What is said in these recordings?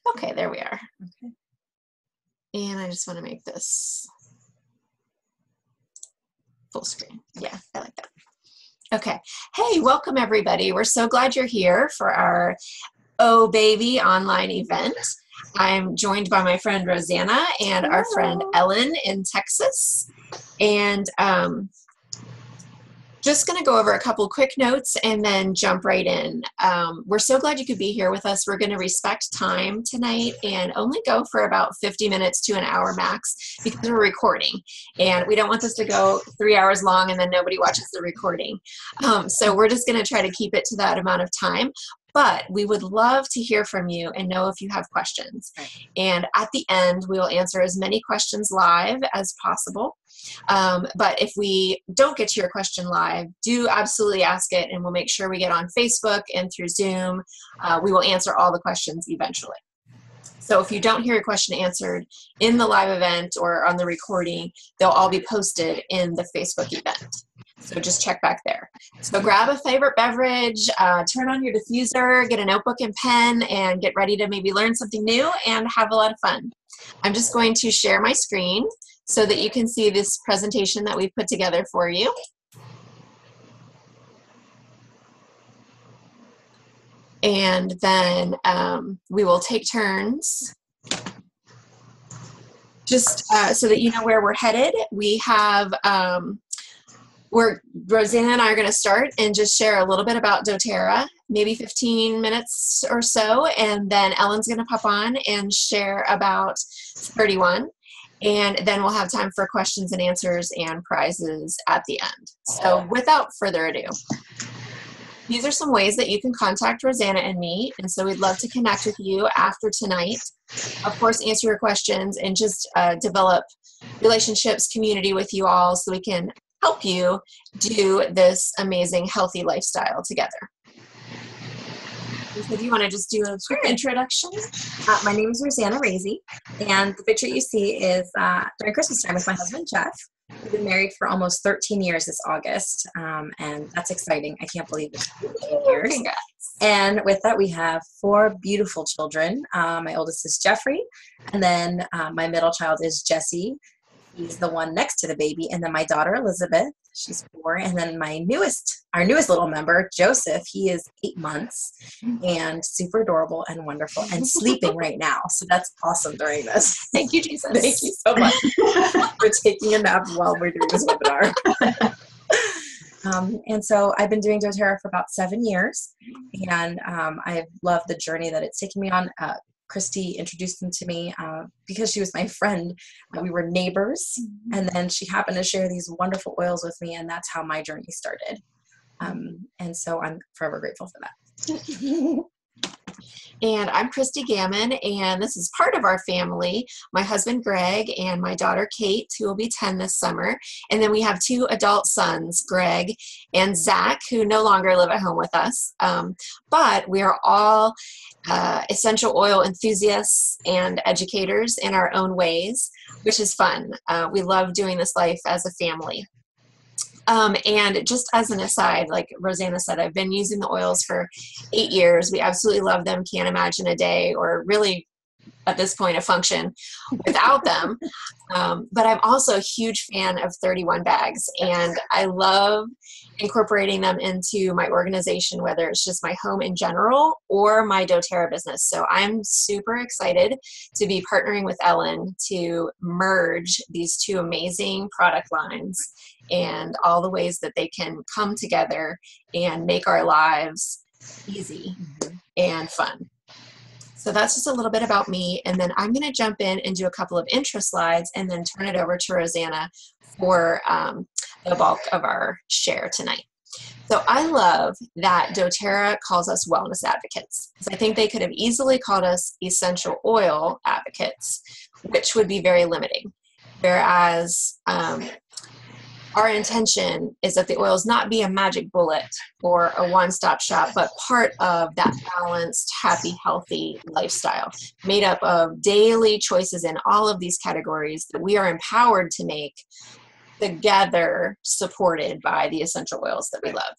Okay, there we are. Okay. And I just want to make this full screen. Yeah, I like that. Okay. Hey, welcome everybody. We're so glad you're here for our Oh Baby online event. I'm joined by my friend Rosanna and our friend Ellen in Texas. And just going to go over a couple quick notes and then jump right in. We're so glad you could be here with us. We're going to respect time tonight and only go for about 50 minutes to an hour max because we're recording. And we don't want this to go 3 hours long and then nobody watches the recording. So we're just going to try to keep it to that amount of time. But we would love to hear from you and know if you have questions. And at the end, we will answer as many questions live as possible. But if we don't get to your question live, do absolutely ask it, and we'll make sure we get on Facebook and through Zoom. We will answer all the questions eventually. So if you don't hear your question answered in the live event or on the recording, they'll all be posted in the Facebook event. So just check back there. So grab a favorite beverage, turn on your diffuser, get a notebook and pen, and get ready to maybe learn something new and have a lot of fun. I'm just going to share my screen so that you can see this presentation that we've put together for you. And then we will take turns. Just so that you know where we're headed, we have Rosanna and I are going to start and just share a little bit about doTERRA, maybe 15 minutes or so, and then Ellen's going to pop on and share about 31, and then we'll have time for questions and answers and prizes at the end. So without further ado, these are some ways that you can contact Rosanna and me, and so we'd love to connect with you after tonight. Of course, answer your questions and just develop relationships, community with you all so we can help you do this amazing healthy lifestyle together. So do you want to just do a quick introduction? My name is Rosanna Razy, and the picture you see is during Christmas time with my husband, Jeff. We've been married for almost 13 years this August, and that's exciting. I can't believe it's 13 years. Congrats. And with that, we have 4 beautiful children. My oldest is Jeffrey, and then my middle child is Jesse. He's the one next to the baby, and then my daughter Elizabeth, she's 4, and then our newest little member, Joseph, he is 8 months and super adorable and wonderful and sleeping right now. So that's awesome during this. Thank you, Jesus. Thank you so much for taking a nap while we're doing this webinar. And so I've been doing doTERRA for about 7 years, and I've loved the journey that it's taken me on. Christy introduced them to me because she was my friend. We were neighbors, and then she happened to share these wonderful oils with me, and that's how my journey started. And so I'm forever grateful for that. And I'm Christy Gammon, and this is part of our family, my husband Greg and my daughter Kate, who will be 10 this summer. And then we have 2 adult sons, Greg and Zach, who no longer live at home with us. But we are all essential oil enthusiasts and educators in our own ways, which is fun. We love doing this life as a family. And just as an aside, like Rosanna said, I've been using the oils for 8 years. We absolutely love them. Can't imagine a day or really at this point a function without them. But I'm also a huge fan of 31 bags, and I love incorporating them into my organization, whether it's just my home in general or my doTERRA business. So I'm super excited to be partnering with Ellen to merge these 2 amazing product lines and all the ways that they can come together and make our lives easy and fun. So that's just a little bit about me, and then I'm going to jump in and do a couple of intro slides and then turn it over to Rosanna for the bulk of our share tonight. So I love that doTERRA calls us wellness advocates, because I think they could have easily called us essential oil advocates, which would be very limiting. Whereas our intention is that the oils not be a magic bullet or a one-stop shop, but part of that balanced, happy, healthy lifestyle made up of daily choices in all of these categories that we are empowered to make together, supported by the essential oils that we love.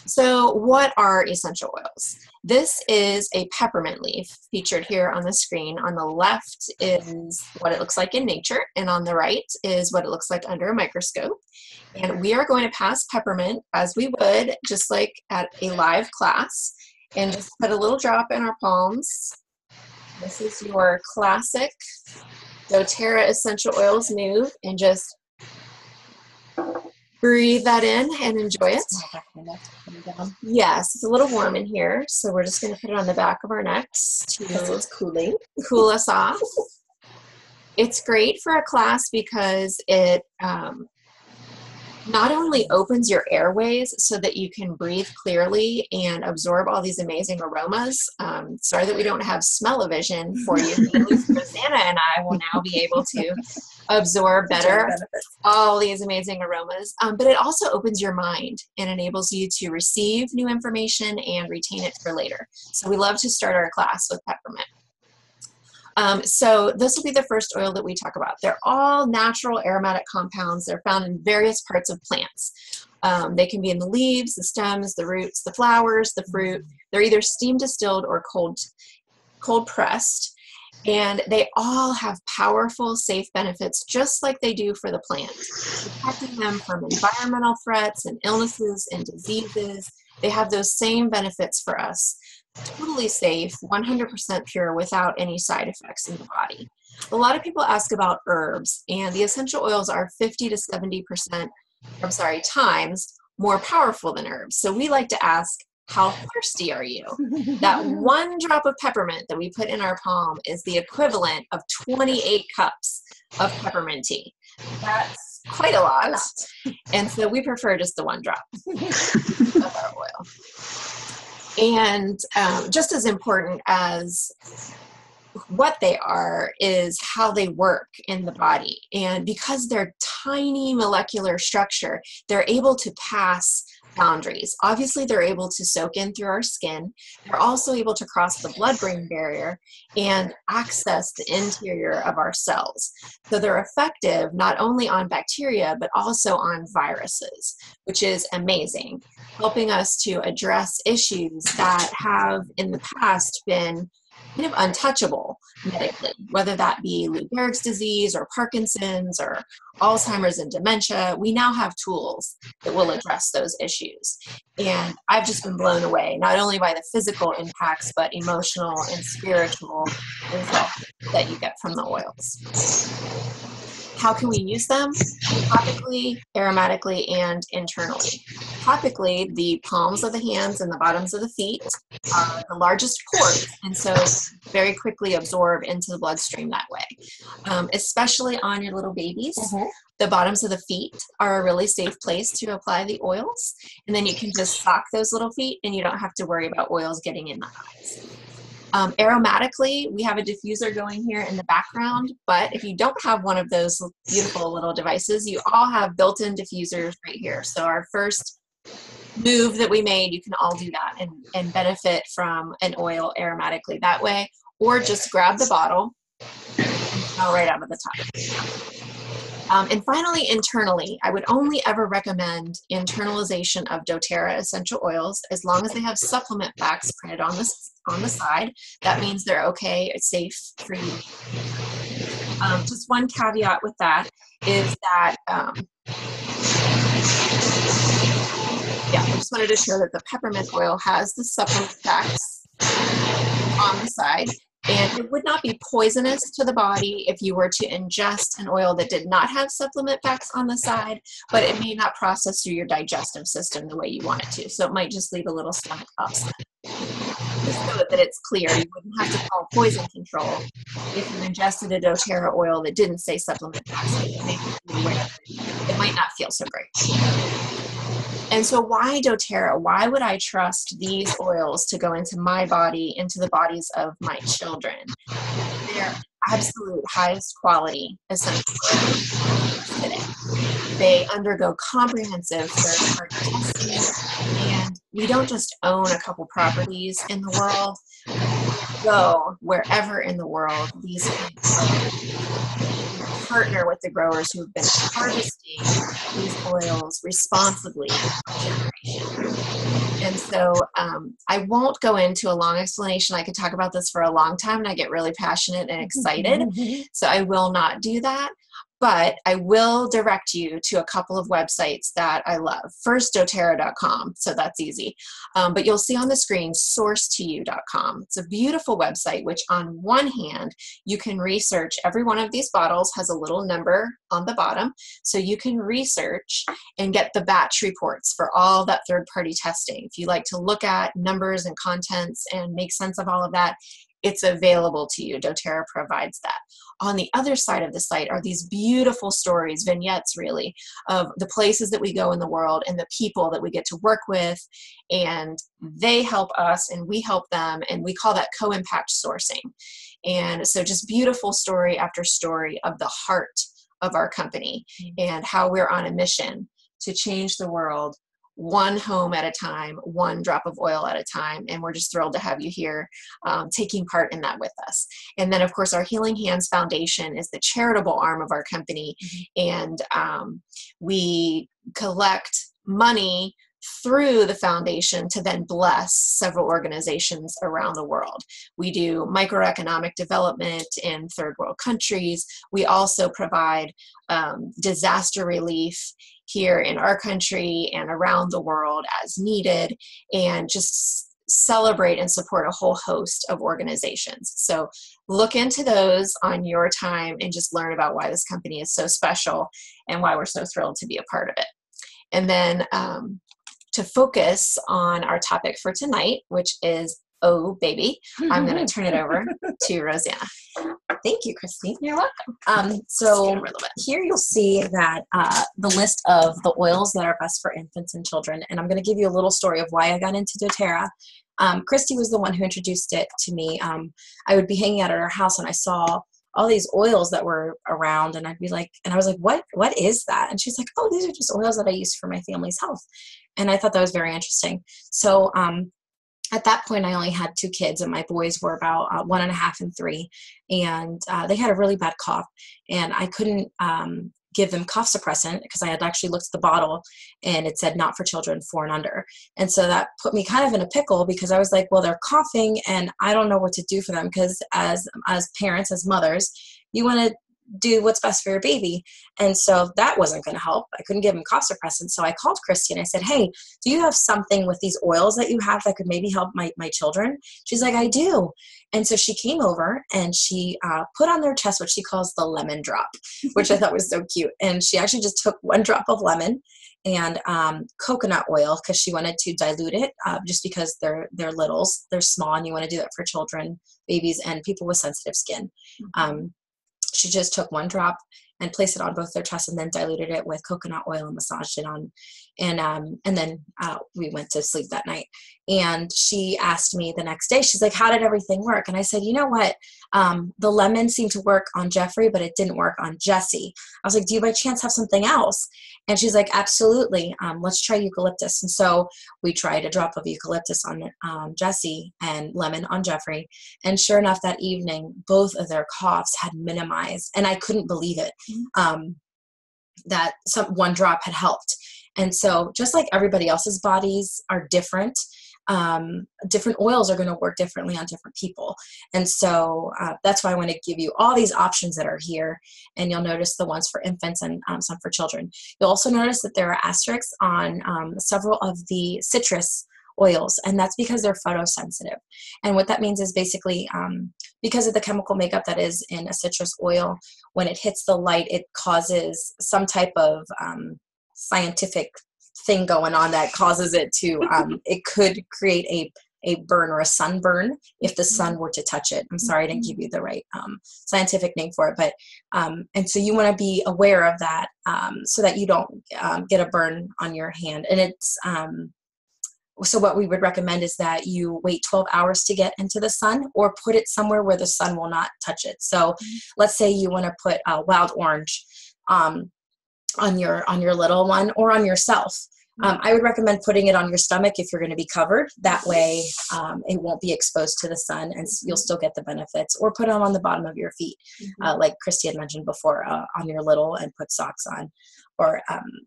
So what are essential oils? This is a peppermint leaf featured here on the screen. On the left is what it looks like in nature, and on the right is what it looks like under a microscope. And we are going to pass peppermint as we would, just like at a live class, and just put a little drop in our palms. This is your classic doTERRA Essential Oils move, and just breathe that in and enjoy it. Yes, it's a little warm in here, so we're just going to put it on the back of our necks to cool us off. It's great for a class because it not only opens your airways so that you can breathe clearly and absorb all these amazing aromas. Sorry that we don't have smell-o-vision for you. Rosanna and I will now be able to absorb better all these amazing aromas. But it also opens your mind and enables you to receive new information and retain it for later. So we love to start our class with peppermint. So this will be the first oil that we talk about. They're all natural aromatic compounds. They're found in various parts of plants. They can be in the leaves, the stems, the roots, the flowers, the fruit. They're either steam distilled or cold pressed. And they all have powerful, safe benefits, just like they do for the plant, protecting them from environmental threats and illnesses and diseases. They have those same benefits for us. Totally safe, 100% pure, without any side effects in the body. A lot of people ask about herbs, and the essential oils are 50 to 70%, times more powerful than herbs. So we like to ask, how thirsty are you? That one drop of peppermint that we put in our palm is the equivalent of 28 cups of peppermint tea. That's quite a lot. And so we prefer just the one drop of our oil. And just as important as what they are is how they work in the body. And because they're tiny molecular structure, they're able to pass boundaries. Obviously, they're able to soak in through our skin. They're also able to cross the blood-brain barrier and access the interior of our cells. So they're effective not only on bacteria, but also on viruses, which is amazing, helping us to address issues that have in the past been kind of untouchable medically, whether that be Lou Gehrig's disease or Parkinson's or Alzheimer's and dementia. We now have tools that will address those issues. And I've just been blown away, not only by the physical impacts, but emotional and spiritual results that you get from the oils. How can we use them? Topically, aromatically, and internally. Topically, the palms of the hands and the bottoms of the feet are the largest pores, and so very quickly absorb into the bloodstream that way. Especially on your little babies. The bottoms of the feet are a really safe place to apply the oils, and then you can just sock those little feet and you don't have to worry about oils getting in the eyes. Aromatically, we have a diffuser going here in the background, but if you don't have one of those beautiful little devices, you all have built-in diffusers right here. So our first move that we made, you can all do that and benefit from an oil aromatically that way, or just grab the bottle and smell right out of the top. And finally, internally, I would only ever recommend internalization of doTERRA essential oils as long as they have supplement facts printed on the side. That means they're okay, it's safe for you. Just one caveat with that is that, I just wanted to show that the peppermint oil has the supplement facts on the side. And it would not be poisonous to the body if you were to ingest an oil that did not have supplement facts on the side, but it may not process through your digestive system the way you want it to. So it might just leave a little stomach upset. Just so that it's clear, you wouldn't have to call poison control if you ingested a doTERRA oil that didn't say supplement facts. It might not feel so great. And so why doTERRA? Why would I trust these oils to go into my body, into the bodies of my children? They're absolute highest quality essential oils today. They undergo comprehensive third-party testing, and we don't just own a couple properties in the world. We go wherever in the world these plants are partner with the growers who have been harvesting these oils responsibly for generations. And so I won't go into a long explanation. I could talk about this for a long time and I get really passionate and excited. So I will not do that. But I will direct you to a couple of websites that I love. First, doTERRA.com, so that's easy. But you'll see on the screen sourcetoyou.com. It's a beautiful website, which on one hand, you can research. Every one of these bottles has a little number on the bottom, so you can research and get the batch reports for all that third-party testing. If you like to look at numbers and contents and make sense of all of that, it's available to you. doTERRA provides that. On the other side of the site are these beautiful stories, vignettes really, of the places that we go in the world and the people that we get to work with, and they help us and we help them, and we call that co-impact sourcing. And so just beautiful story after story of the heart of our company and how we're on a mission to change the world one home at a time, one drop of oil at a time. And we're just thrilled to have you here taking part in that with us. And then, of course, our Healing Hands Foundation is the charitable arm of our company. And we collect money through the foundation to then bless several organizations around the world. We do microeconomic development in third world countries. We also provide disaster relief here in our country and around the world as needed, and just celebrate and support a whole host of organizations. So look into those on your time and just learn about why this company is so special and why we're so thrilled to be a part of it. And then to focus on our topic for tonight, which is Oh Baby, I'm going to turn it over to Rosanna. Thank you, Christy. You're welcome. So here you'll see that the list of the oils that are best for infants and children, and I'm going to give you a little story of why I got into doTERRA. Christy was the one who introduced it to me. I would be hanging out at her house and I saw all these oils that were around, and I'd be like, and I was like, what is that? And she's like, oh, these are just oils that I use for my family's health. And I thought that was very interesting. So at that point, I only had 2 kids, and my boys were about 1.5 and 3, and they had a really bad cough, and I couldn't give them cough suppressant because I had actually looked at the bottle and it said not for children 4 and under. And so that put me kind of in a pickle because I was like, well, they're coughing and I don't know what to do for them, because as parents, as mothers, you want to do what's best for your baby. And so that wasn't going to help. I couldn't give him cough suppressant. So I called Christy and I said, hey, do you have something with these oils that you have that could maybe help my children? She's like, I do. And so she came over and she put on their chest what she calls the lemon drop, which I thought was so cute. And she actually just took 1 drop of lemon and coconut oil because she wanted to dilute it just because they're littles, they're small, and you want to do that for children, babies, and people with sensitive skin. She just took 1 drop and placed it on both their chests and then diluted it with coconut oil and massaged it on. And then we went to sleep that night. And she asked me the next day, she's like, how did everything work? And I said, you know what? The lemon seemed to work on Jeffrey, but it didn't work on Jesse. I was like, do you by chance have something else? And she's like, absolutely. Let's try eucalyptus. And so we tried a drop of eucalyptus on Jesse and lemon on Jeffrey. And sure enough, that evening, both of their coughs had minimized. And I couldn't believe it, that 1 drop had helped. And so just like everybody else's bodies are different, different oils are going to work differently on different people. And so that's why I want to give you all these options that are here. And you'll notice the ones for infants and some for children. You'll also notice that there are asterisks on several of the citrus oils, and that's because they're photosensitive. And what that means is basically because of the chemical makeup that is in a citrus oil, when it hits the light, it causes some type of scientific thing going on that causes it to, it could create a burn or a sunburn if the sun were to touch it. I'm sorry, I didn't give you the right scientific name for it, but, and so you want to be aware of that so that you don't get a burn on your hand. And it's, so what we would recommend is that you wait 12 hours to get into the sun, or put it somewhere where the sun will not touch it. So let's say you want to put wild orange on your little one or on yourself. I would recommend putting it on your stomach if you're going to be covered. That way it won't be exposed to the sun and you'll still get the benefits. Or put them on the bottom of your feet, like Christy had mentioned before, on your little, and put socks on. Or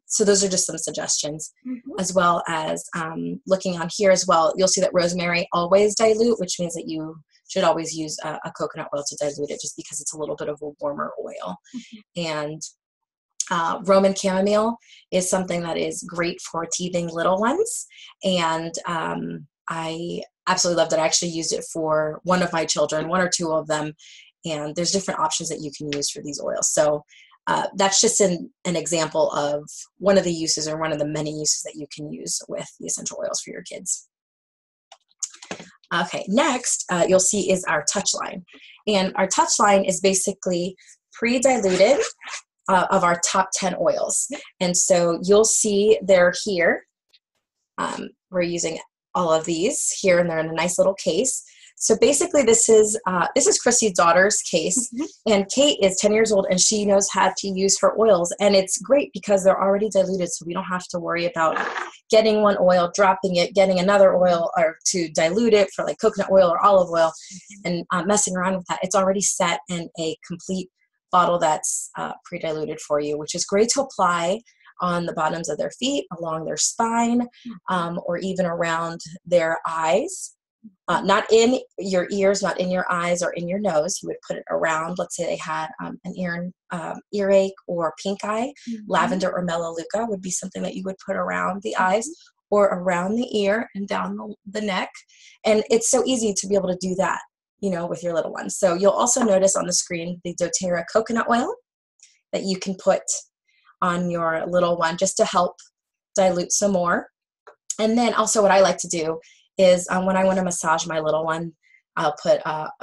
so those are just some suggestions, as well as looking on here as well. You'll see that rosemary always dilute, which means that you should always use a coconut oil to dilute it, just because it's a little bit of a warmer oil. And Roman chamomile is something that is great for teething little ones. And I absolutely loved it. I actually used it for one of my children, one or two of them. And there's different options that you can use for these oils. So that's just an example of one of the uses, or one of the many uses that you can use with the essential oils for your kids. Okay, next you'll see is our touch line. And our touch line is basically pre-diluted of our top 10 oils. And so you'll see they're here. We're using all of these here, and they're in a nice little case. So basically this is Christy's daughter's case, and Kate is 10 years old and she knows how to use her oils, and it's great because they're already diluted, so we don't have to worry about getting one oil, dropping it, getting another oil, or to dilute it for like coconut oil or olive oil, and messing around with that. It's already set in a complete bottle that's pre-diluted for you, which is great to apply on the bottoms of their feet, along their spine, or even around their eyes. Not in your ears, not in your eyes or in your nose. You would put it around. Let's say they had an earache or pink eye. Lavender or melaleuca would be something that you would put around the eyes, or around the ear and down the neck. And it's so easy to be able to do that, you know, with your little ones. So you'll also notice on the screen the doTERRA coconut oil that you can put on your little one just to help dilute some more. And then also what I like to do is when I want to massage my little one, I'll put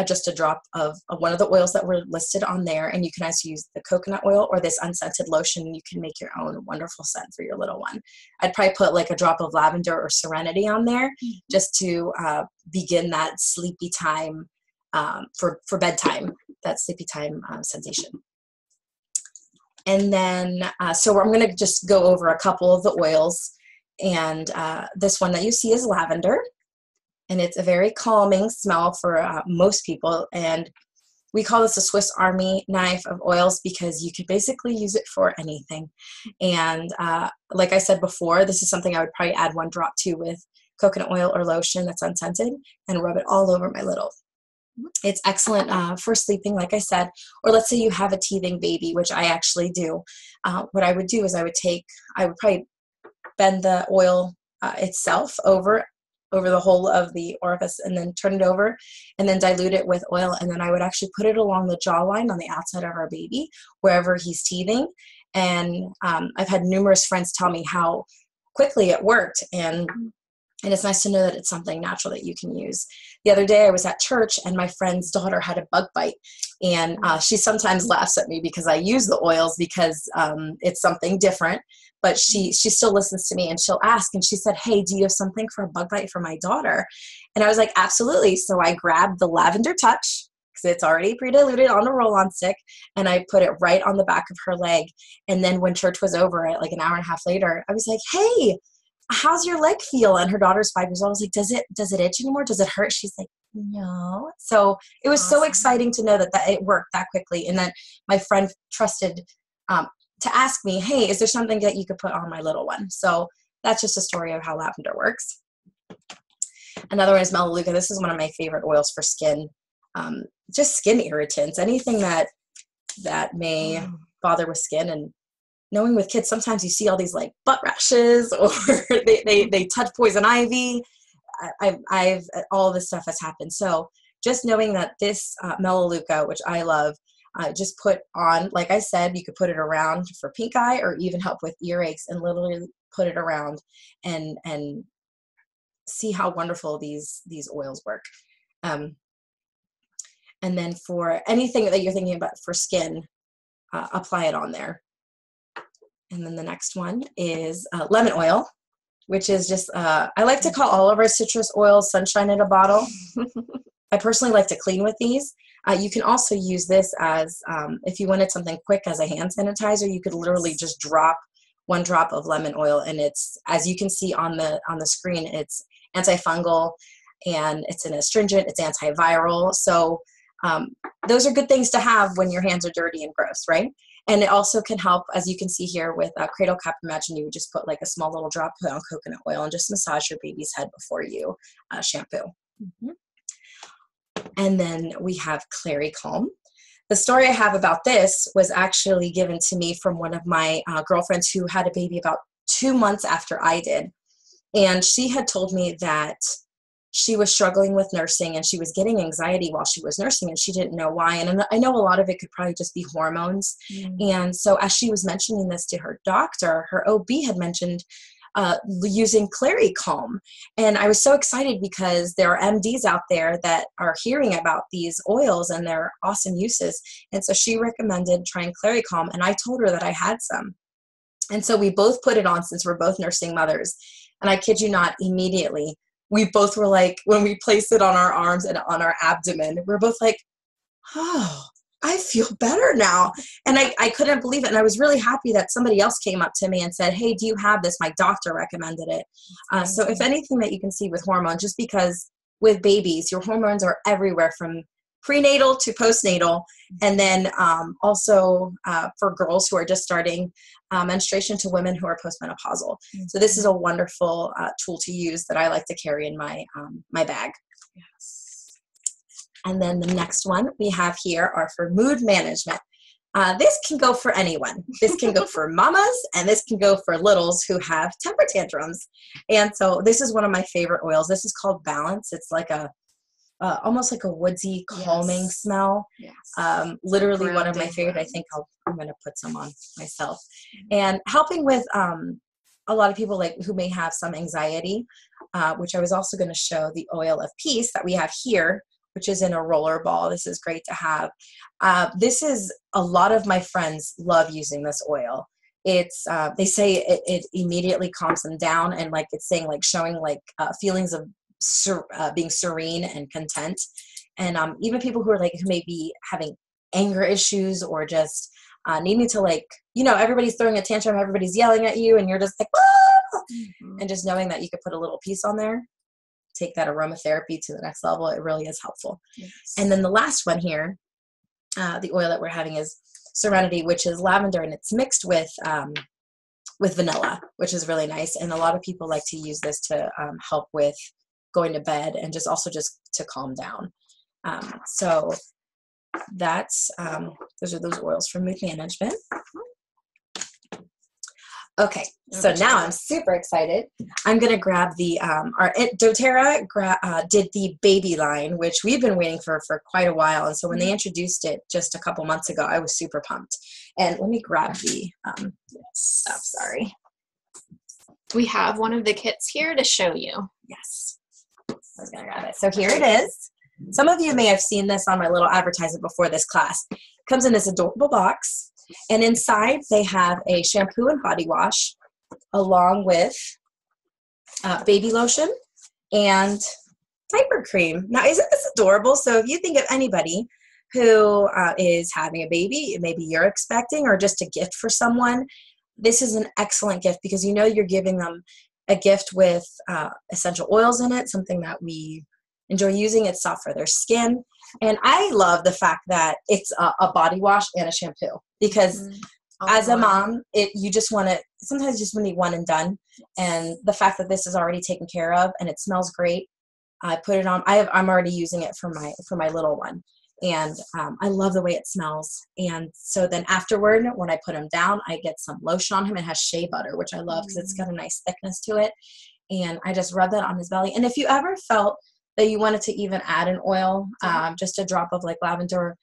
just a drop of one of the oils that were listed on there. And you can also use the coconut oil or this unscented lotion. You can make your own wonderful scent for your little one. I'd probably put like a drop of lavender or serenity on there, just to begin that sleepy time for bedtime, that sleepy time sensation. And then, so I'm going to just go over a couple of the oils. And this one that you see is lavender. And it's a very calming smell for most people. And we call this a Swiss Army knife of oils because you could basically use it for anything. And like I said before, this is something I would probably add one drop to with coconut oil or lotion that's unscented and rub it all over my little. It's excellent for sleeping, like I said. Or let's say you have a teething baby, which I actually do. What I would do is I would probably bend the oil itself over the whole of the orifice, and then turn it over, and then dilute it with oil. And then I would actually put it along the jawline on the outside of our baby, wherever he's teething. And I've had numerous friends tell me how quickly it worked. And it's nice to know that it's something natural that you can use. The other day I was at church and my friend's daughter had a bug bite. And she sometimes laughs at me because I use the oils because it's something different. But she still listens to me, and she'll ask. And she said, "Hey, do you have something for a bug bite for my daughter?" And I was like, "Absolutely." So I grabbed the Lavender Touch, because it's already pre-diluted on a roll-on stick, and I put it right on the back of her leg. And then when church was over, like an hour and a half later, I was like, "Hey, how's your leg feel?" And her daughter's 5 years old. I was like, does it itch anymore? Does it hurt? She's like, no. So it was so exciting to know that it worked that quickly. And then my friend trusted to ask me, "Hey, is there something that you could put on my little one?" So that's just a story of how lavender works. Another one is melaleuca. This is one of my favorite oils for skin. Just skin irritants, anything that may bother with skin. And knowing with kids, sometimes you see all these like butt rashes, or they touch poison ivy. I've all this stuff has happened. So just knowing that this melaleuca, which I love, just put on, like I said, you could put it around for pink eye, or even help with earaches, and literally put it around and see how wonderful these oils work. And then for anything that you're thinking about for skin, apply it on there. And then the next one is lemon oil, which is just, I like to call all of our citrus oils sunshine in a bottle. I personally like to clean with these. You can also use this as, if you wanted something quick as a hand sanitizer, you could literally just drop 1 drop of lemon oil, and it's, as you can see on the screen, it's antifungal, and it's an astringent, it's antiviral. So those are good things to have when your hands are dirty and gross, right? And it also can help, as you can see here with Cradle Cap. Imagine you would just put like a small little drop, put on coconut oil, and just massage your baby's head before you shampoo. And then we have Clary Calm. The story I have about this was actually given to me from one of my girlfriends who had a baby about 2 months after I did. And she had told me that she was struggling with nursing and she was getting anxiety while she was nursing, and she didn't know why. And I know a lot of it could probably just be hormones. And so as she was mentioning this to her doctor, her OB had mentioned using Clary Calm. And I was so excited because there are MDs out there that are hearing about these oils and their awesome uses. And so she recommended trying Clary Calm, and I told her that I had some. And so we both put it on, since we're both nursing mothers. And I kid you not, immediately, we both were like, when we placed it on our arms and on our abdomen, we're both like, oh, I feel better now. And I couldn't believe it. And I was really happy that somebody else came up to me and said, hey, do you have this? My doctor recommended it. So if anything that you can see with hormones, just because with babies, your hormones are everywhere from prenatal to postnatal. And then also for girls who are just starting menstruation to women who are postmenopausal. So this is a wonderful tool to use that I like to carry in my, my bag. And then the next one we have here are for mood management. This can go for anyone. This can go for mamas, and this can go for littles who have temper tantrums. And so this is one of my favorite oils. This is called Balance. It's like a almost like a woodsy, calming smell. Literally one of my favorite. I think I'm going to put some on myself. And helping with a lot of people like who may have some anxiety, which I was also going to show the oil of peace that we have here, which is in a roller ball. This is great to have. This is, a lot of my friends love using this oil. It's, they say it immediately calms them down, and like it's saying, like showing like feelings of being serene and content. And even people who are like, who may be having anger issues or just needing to, like, you know, everybody's throwing a tantrum, everybody's yelling at you, and you're just like, ah! And just knowing that you could put a little piece on there, take that aromatherapy to the next level, it really is helpful. And then the last one here, the oil that we're having is Serenity, which is lavender, and it's mixed with vanilla, which is really nice. And a lot of people like to use this to help with going to bed and just also just to calm down. So that's, those are those oils for mood management. Okay, so now I'm super excited. I'm going to grab the, doTERRA did the baby line, which we've been waiting for quite a while. And so when they introduced it just a couple months ago, I was super pumped. And let me grab the stuff, sorry. We have one of the kits here to show you. Yes, I was going to grab it. So here it is. Some of you may have seen this on my little advertisement before this class. It comes in this adorable box. And inside they have a shampoo and body wash along with baby lotion and diaper cream. Now, isn't this adorable? So if you think of anybody who is having a baby, maybe you're expecting, or just a gift for someone, this is an excellent gift, because you know you're giving them a gift with essential oils in it, something that we enjoy using. It's soft for their skin. And I love the fact that it's a body wash and a shampoo, because as a mom, you just want to, sometimes you just want to one and done. And the fact that this is already taken care of and it smells great, I put it on. I'm already using it for my little one. And I love the way it smells. And so then afterward, when I put him down, I get some lotion on him. It has shea butter, which I love because it's got a nice thickness to it. And I just rub that on his belly. And if you ever felt that you wanted to even add an oil, just a drop of like lavender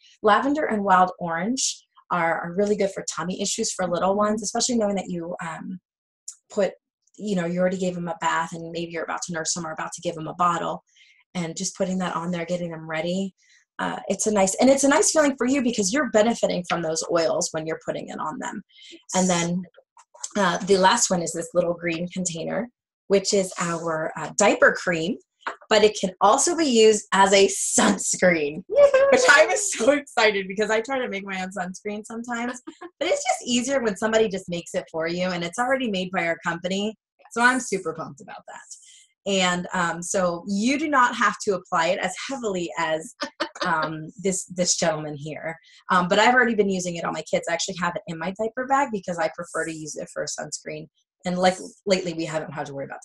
and wild orange are really good for tummy issues for little ones, especially knowing that you you already gave them a bath and maybe you're about to nurse them or about to give them a bottle, and just putting that on there, getting them ready. It's a nice feeling for you, because you're benefiting from those oils when you're putting it on them. And then the last one is this little green container, which is our diaper cream. but it can also be used as a sunscreen, which I was so excited because I try to make my own sunscreen sometimes, but it's just easier when somebody just makes it for you, and it's already made by our company. So I'm super pumped about that. And so you do not have to apply it as heavily as this gentleman here. But I've already been using it on my kids. I actually have it in my diaper bag because I prefer to use it for sunscreen. And like lately, we haven't had to worry about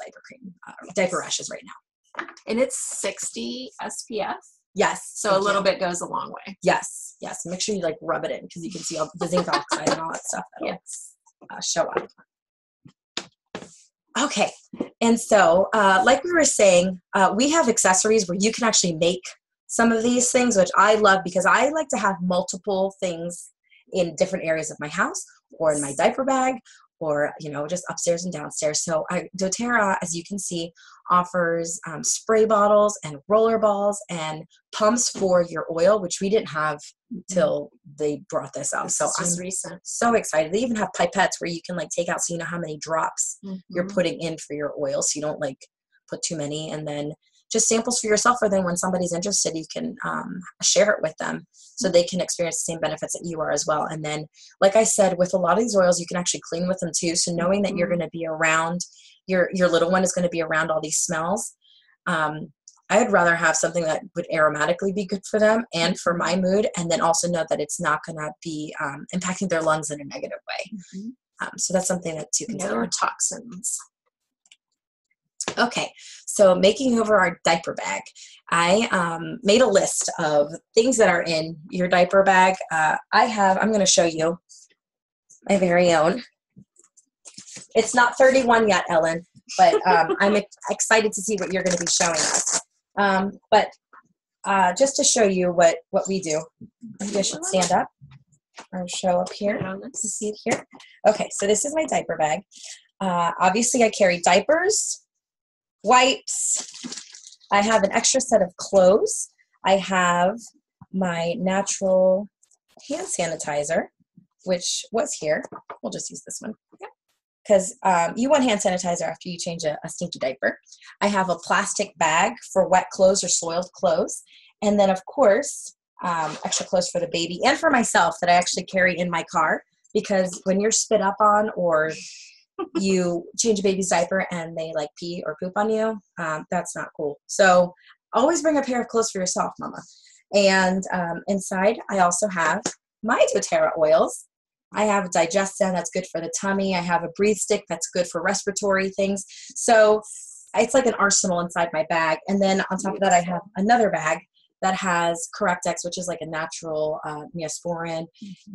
diaper rashes right now. And it's 60 SPF. Yes. So a little bit goes a long way. Yes. Yes. Make sure you like rub it in because you can see all the zinc oxide and all that stuff that'll show up. Okay. And so, like we were saying, we have accessories where you can actually make some of these things, which I love because I like to have multiple things in different areas of my house or in my diaper bag or, you know, just upstairs and downstairs. So doTERRA, as you can see, offers spray bottles and rollerballs and pumps for your oil, which we didn't have till they brought this out. So I'm recent. So excited. They even have pipettes where you can like take out so you know how many drops you're putting in for your oil, so you don't like put too many, and then just samples for yourself, or then when somebody's interested, you can share it with them so they can experience the same benefits that you are as well. And then, like I said, with a lot of these oils, you can actually clean with them too. So knowing that you're going to be around, your little one is going to be around all these smells, I'd rather have something that would aromatically be good for them and for my mood, and then also know that it's not going to be impacting their lungs in a negative way. So that's something that to consider. No toxins. Okay, so making over our diaper bag, I made a list of things that are in your diaper bag. I'm going to show you my very own. It's not 31 yet, Ellen, but I'm excited to see what you're going to be showing us. But just to show you what we do, maybe I should stand up or show up here. See it here? Okay, so this is my diaper bag. Obviously, I carry diapers, wipes. I have an extra set of clothes. I have my natural hand sanitizer, which was here. We'll just use this one because you want hand sanitizer after you change a stinky diaper. I have a plastic bag for wet clothes or soiled clothes. And then, of course, extra clothes for the baby and for myself that I actually carry in my car, because when you're spit up on or you change a baby's diaper and they like pee or poop on you, that's not cool. So always bring a pair of clothes for yourself, mama. And inside, I also have my doTERRA oils. I have a Digestin that's good for the tummy. I have a breathe stick that's good for respiratory things. So it's like an arsenal inside my bag. And then on top of that, I have another bag that has Correctex, which is like a natural Neosporin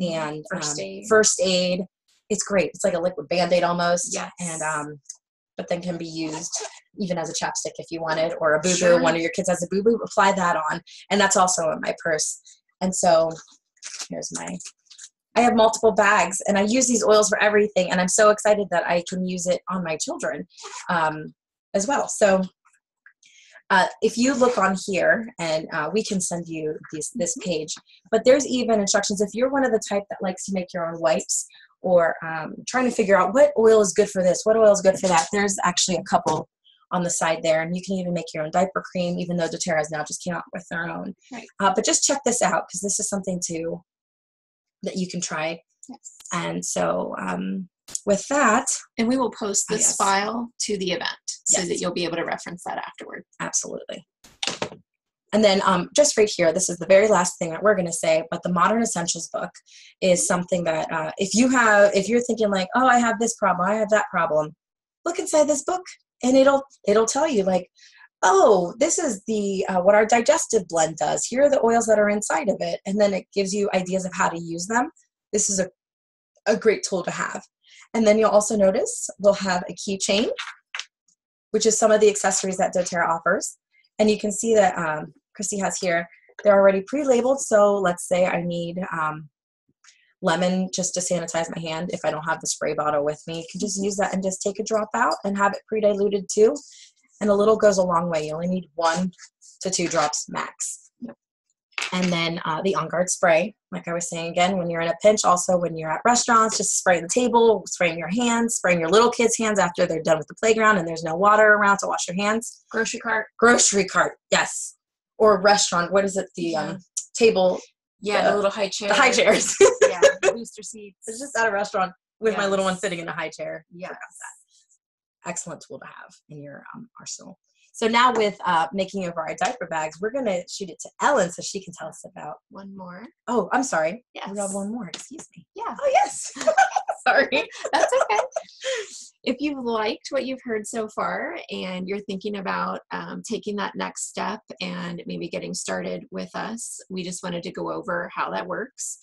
and first aid. It's great. It's like a liquid Band-Aid almost. Yes. And but then can be used even as a chapstick if you wanted, or a boo-boo. Sure. One of your kids has a boo-boo, apply that on. And that's also in my purse. And so here's I have multiple bags, and I use these oils for everything. And I'm so excited that I can use it on my children as well. So if you look on here, and we can send you this page, but there's even instructions. If you're one of the type that likes to make your own wipes, or trying to figure out what oil is good for this, what oil is good for that, there's actually a couple on the side there. And you can even make your own diaper cream, even though doTERRA has now just came out with their own. Right. But just check this out, because this is something that you can try. Yes. And so with that. And we will post this file to the event so that you'll be able to reference that afterward. Absolutely. And then just right here, this is the very last thing that we're going to say, but the Modern Essentials book is something that if you're thinking like, oh, I have this problem, I have that problem, look inside this book and it'll tell you like, oh, this is the what our digestive blend does. Here are the oils that are inside of it. And then it gives you ideas of how to use them. This is a great tool to have. And then you'll also notice we'll have a keychain, which is some of the accessories that doTERRA offers. And you can see that Christy has here, they're already pre-labeled. So let's say I need lemon just to sanitize my hand. If I don't have the spray bottle with me, you can just use that and just take a drop out and have it pre-diluted too. And a little goes a long way. You only need 1 to 2 drops max. And then the On Guard spray, like I was saying again, when you're in a pinch, also when you're at restaurants, just spraying the table, spraying your hands, spraying your little kids' hands after they're done with the playground and there's no water around to wash your hands. Grocery cart. Grocery cart, yes. Or restaurant, what is it? The table. Yeah, the little high chairs. The high chairs. Yeah, the booster seats. It's just at a restaurant with my little one sitting in a high chair. Yes. Excellent tool to have in your arsenal. So now with making of our diaper bags, we're going to shoot it to Ellen so she can tell us about one more. Oh, I'm sorry. Yes. We have one more. Excuse me. Yeah. Oh, yes. Sorry. That's okay. If you've liked what you've heard so far and you're thinking about taking that next step and maybe getting started with us, we just wanted to go over how that works.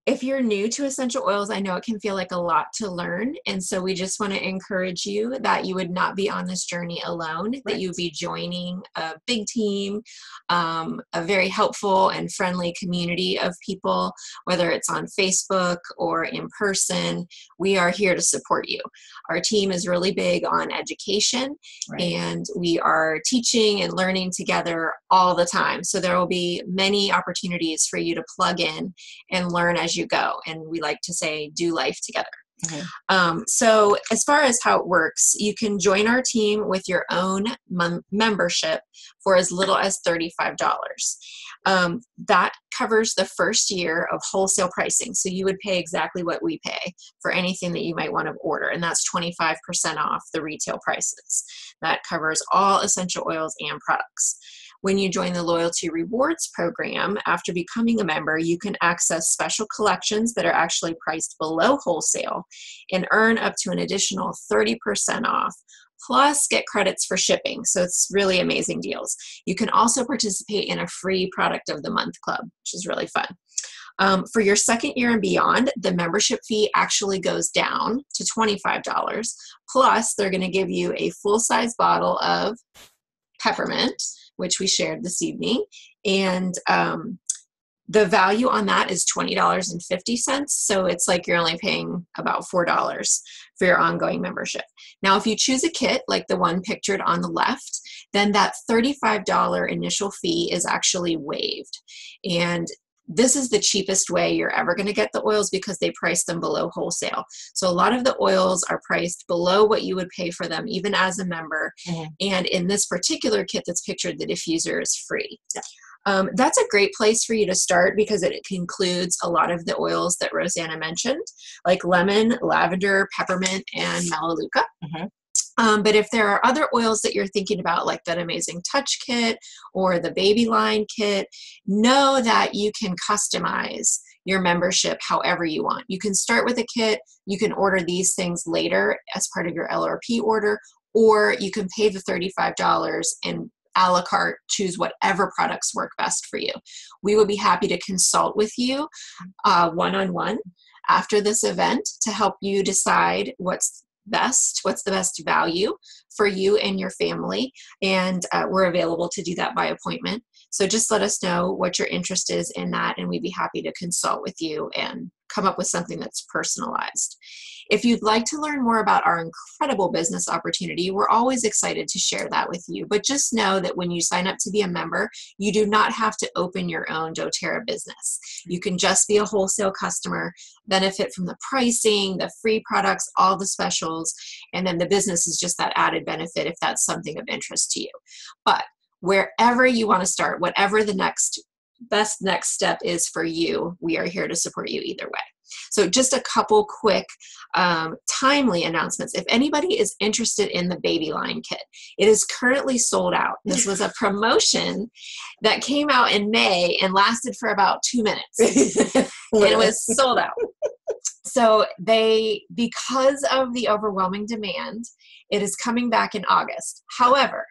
If you're new to essential oils, I know it can feel like a lot to learn. And so we just want to encourage you that you would not be on this journey alone, right. That you would be joining a big team, a very helpful and friendly community of people, whether it's on Facebook or in person. We are here to support you. Our team is really big on education, right. And we are teaching and learning together all the time. So there will be many opportunities for you to plug in and learn as you go. And we like to say, do life together. Mm-hmm. So as far as how it works, you can join our team with your own membership for as little as $35. That covers the first year of wholesale pricing. So you would pay exactly what we pay for anything that you might want to order. And that's 25% off the retail prices. That covers all essential oils and products. When you join the Loyalty Rewards program, after becoming a member, you can access special collections that are actually priced below wholesale and earn up to an additional 30% off, plus get credits for shipping. So it's really amazing deals. You can also participate in a free Product of the Month club, which is really fun. For your second year and beyond, the membership fee actually goes down to $25. Plus, they're going to give you a full-size bottle of peppermint, which we shared this evening. And the value on that is $20.50. So it's like you're only paying about $4 for your ongoing membership. Now, if you choose a kit like the one pictured on the left, then that $35 initial fee is actually waived. And this is the cheapest way you're ever going to get the oils because they price them below wholesale. So a lot of the oils are priced below what you would pay for them, even as a member. Mm-hmm. And in this particular kit that's pictured, the diffuser is free. Yeah. That's a great place for you to start because it includes a lot of the oils that Rosanna mentioned, like lemon, lavender, peppermint, and melaleuca. Mm-hmm. But if there are other oils that you're thinking about, like that Amazing Touch kit or the Baby Line kit, know that you can customize your membership however you want. You can start with a kit, you can order these things later as part of your LRP order, or you can pay the $35 and a la carte choose whatever products work best for you. We would be happy to consult with you one-on-one after this event to help you decide what's the best value for you and your family. And we're available to do that by appointment. So just let us know what your interest is in that, and we'd be happy to consult with you and come up with something that's personalized. If you'd like to learn more about our incredible business opportunity, we're always excited to share that with you. But just know that when you sign up to be a member, you do not have to open your own doTERRA business. You can just be a wholesale customer, benefit from the pricing, the free products, all the specials, and then the business is just that added benefit if that's something of interest to you. But wherever you want to start, whatever the best next step is for you, we are here to support you either way. So just a couple quick timely announcements. If anybody is interested in the Baby Line kit, it is currently sold out. This was a promotion that came out in May and lasted for about 2 minutes. And it was sold out. So because of the overwhelming demand, it is coming back in August. However,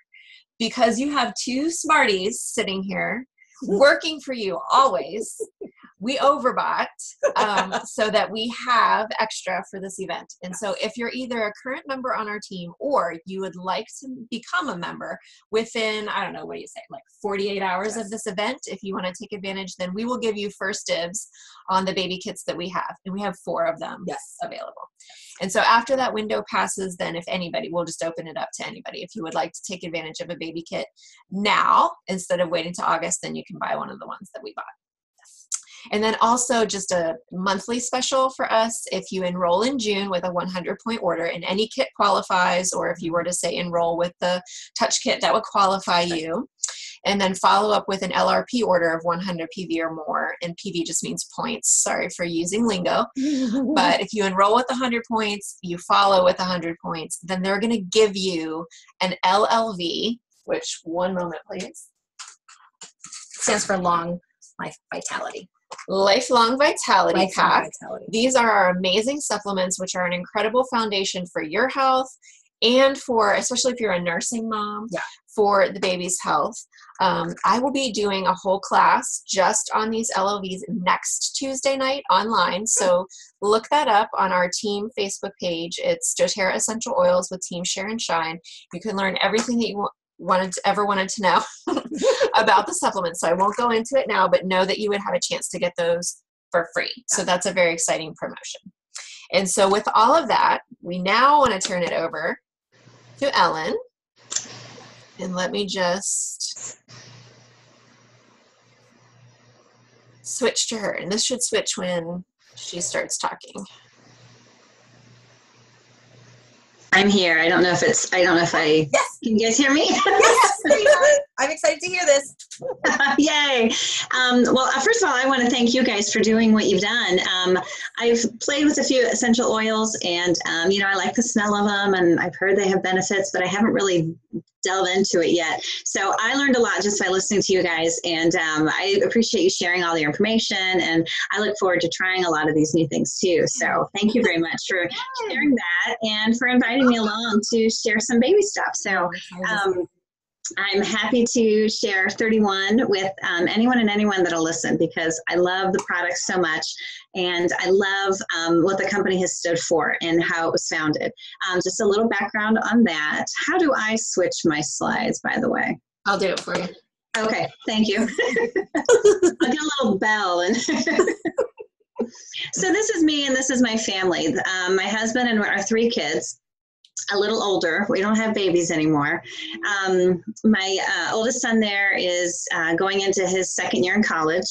because you have two smarties sitting here working for you always, we overbought so that we have extra for this event. And so if you're either a current member on our team or you would like to become a member within, I don't know, what do you say, like 48 hours of this event, if you want to take advantage, then we will give you first dibs on the baby kits that we have. And we have 4 of them available. And so after that window passes, then if anybody, we'll just open it up to anybody. If you would like to take advantage of a baby kit now, instead of waiting to August, then you can buy one of the ones that we bought. And then also just a monthly special for us, if you enroll in June with a 100-point order and any kit qualifies, or if you were to say enroll with the touch kit, that would qualify you. And then follow up with an LRP order of 100 PV or more. And PV just means points. Sorry for using lingo. But if you enroll with 100 points, you follow with 100 points, then they're going to give you an LLV, which, one moment, please, stands for long life vitality. Lifelong Vitality Pack. Vitality. These are our amazing supplements, which are an incredible foundation for your health and for, especially if you're a nursing mom, for the baby's health. I will be doing a whole class just on these LLVs next Tuesday night online. So look that up on our team Facebook page. It's doTERRA Essential Oils with Team Share and Shine. You can learn everything that you ever wanted to know about the supplements. So I won't go into it now, but know that you would have a chance to get those for free. So that's a very exciting promotion. And so with all of that, we now want to turn it over to Ellen. And let me just switch to her. And this should switch when she starts talking. I'm here. I don't know if Yes. Can you guys hear me? Yes, I'm excited to hear this. Yay. Well, first of all, I want to thank you guys for doing what you've done. I've played with a few essential oils and, I like the smell of them and I've heard they have benefits, but I haven't really delved into it yet. So I learned a lot just by listening to you guys, and I appreciate you sharing all the information, and I look forward to trying a lot of these new things too. So thank you very much for sharing that and for inviting me along to share some baby stuff. So I'm happy to share 31 with anyone that'll listen, because I love the product so much, and I love what the company has stood for and how it was founded. Just a little background on that. How do I switch my slides, by the way? I'll do it for you. Okay, thank you. I'll get a little bell. And so this is me and this is my family. My husband and our 3 kids. A little older. We don't have babies anymore. My oldest son there is going into his 2nd year in college.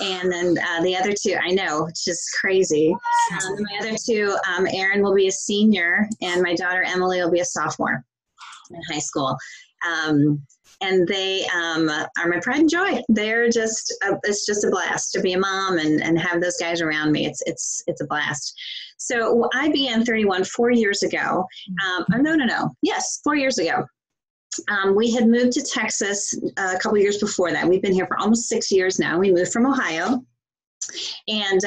And then the other 2, I know, it's just crazy. My other 2, Aaron will be a senior, and my daughter Emily will be a sophomore in high school. And they are my pride and joy. They're just, it's just a blast to be a mom and have those guys around me. It's a blast. So I began 31 4 years ago. Yes, 4 years ago. We had moved to Texas a couple years before that. We've been here for almost 6 years now. We moved from Ohio. And,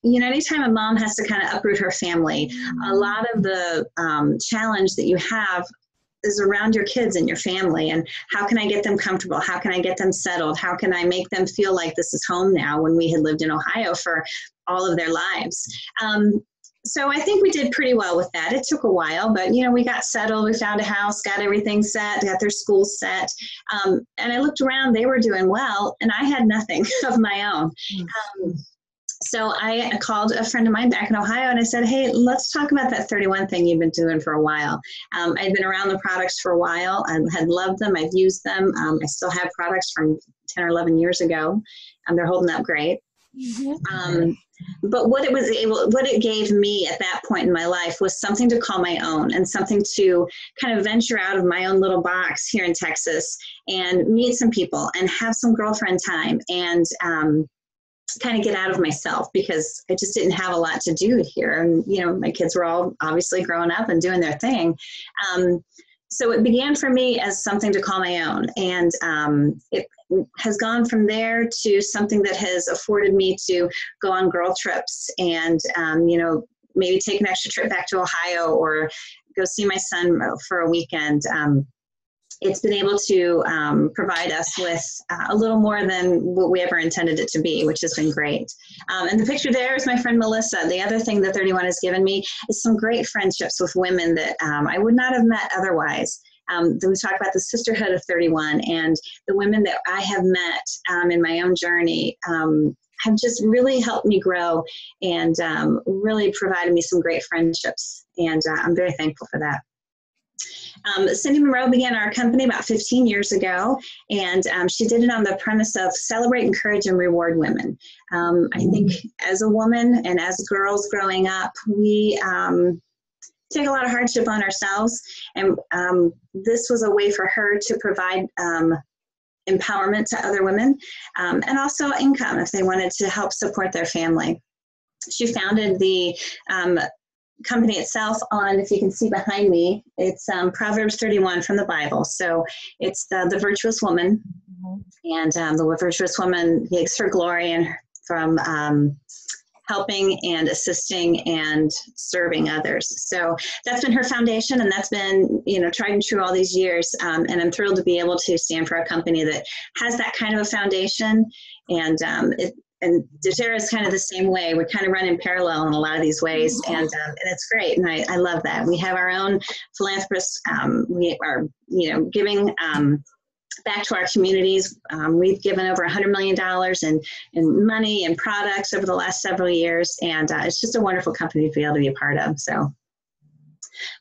anytime a mom has to kind of uproot her family, a lot of the challenge that you have is around your kids and your family, and how can I get them comfortable? How can I get them settled? How can I make them feel like this is home now, when we had lived in Ohio for all of their lives? So I think we did pretty well with that. It took a while, but we got settled, we found a house, got everything set, got their school set. And I looked around, they were doing well, and I had nothing of my own. So I called a friend of mine back in Ohio and I said, hey, let's talk about that 31 thing you've been doing for a while. I'd been around the products for a while. I had loved them. I've used them. I still have products from 10 or 11 years ago, and they're holding up great. But what it gave me at that point in my life was something to call my own, and something to kind of venture out of my own little box here in Texas and meet some people and have some girlfriend time, and kind of get out of myself, because I just didn't have a lot to do here. And, my kids were all obviously growing up and doing their thing. So it began for me as something to call my own. And it has gone from there to something that has afforded me to go on girl trips and, maybe take an extra trip back to Ohio or go see my son for a weekend. it's been able to provide us with a little more than what we ever intended it to be, which has been great. And the picture there is my friend Melissa. The other thing that 31 has given me is some great friendships with women that I would not have met otherwise. We talk about the sisterhood of 31, and the women that I have met in my own journey have just really helped me grow and really provided me some great friendships. And I'm very thankful for that. Cindy Monroe began our company about 15 years ago, and she did it on the premise of celebrate, encourage, and reward women. I think as a woman and as girls growing up, we take a lot of hardship on ourselves, and this was a way for her to provide empowerment to other women, and also income if they wanted to help support their family. She founded the company itself on, if you can see behind me, it's Proverbs 31 from the Bible. So it's the virtuous woman, and the virtuous woman takes her glory and from helping and assisting and serving others. So that's been her foundation, and that's been, you know, tried and true all these years. And I'm thrilled to be able to stand for a company that has that kind of a foundation. And and doTERRA is kind of the same way. We kind of run in parallel in a lot of these ways, and it's great. And I love that. We have our own philanthropists. We are, you know, giving back to our communities. We've given over $100 million in money and products over the last several years, and it's just a wonderful company to be able to be a part of. So,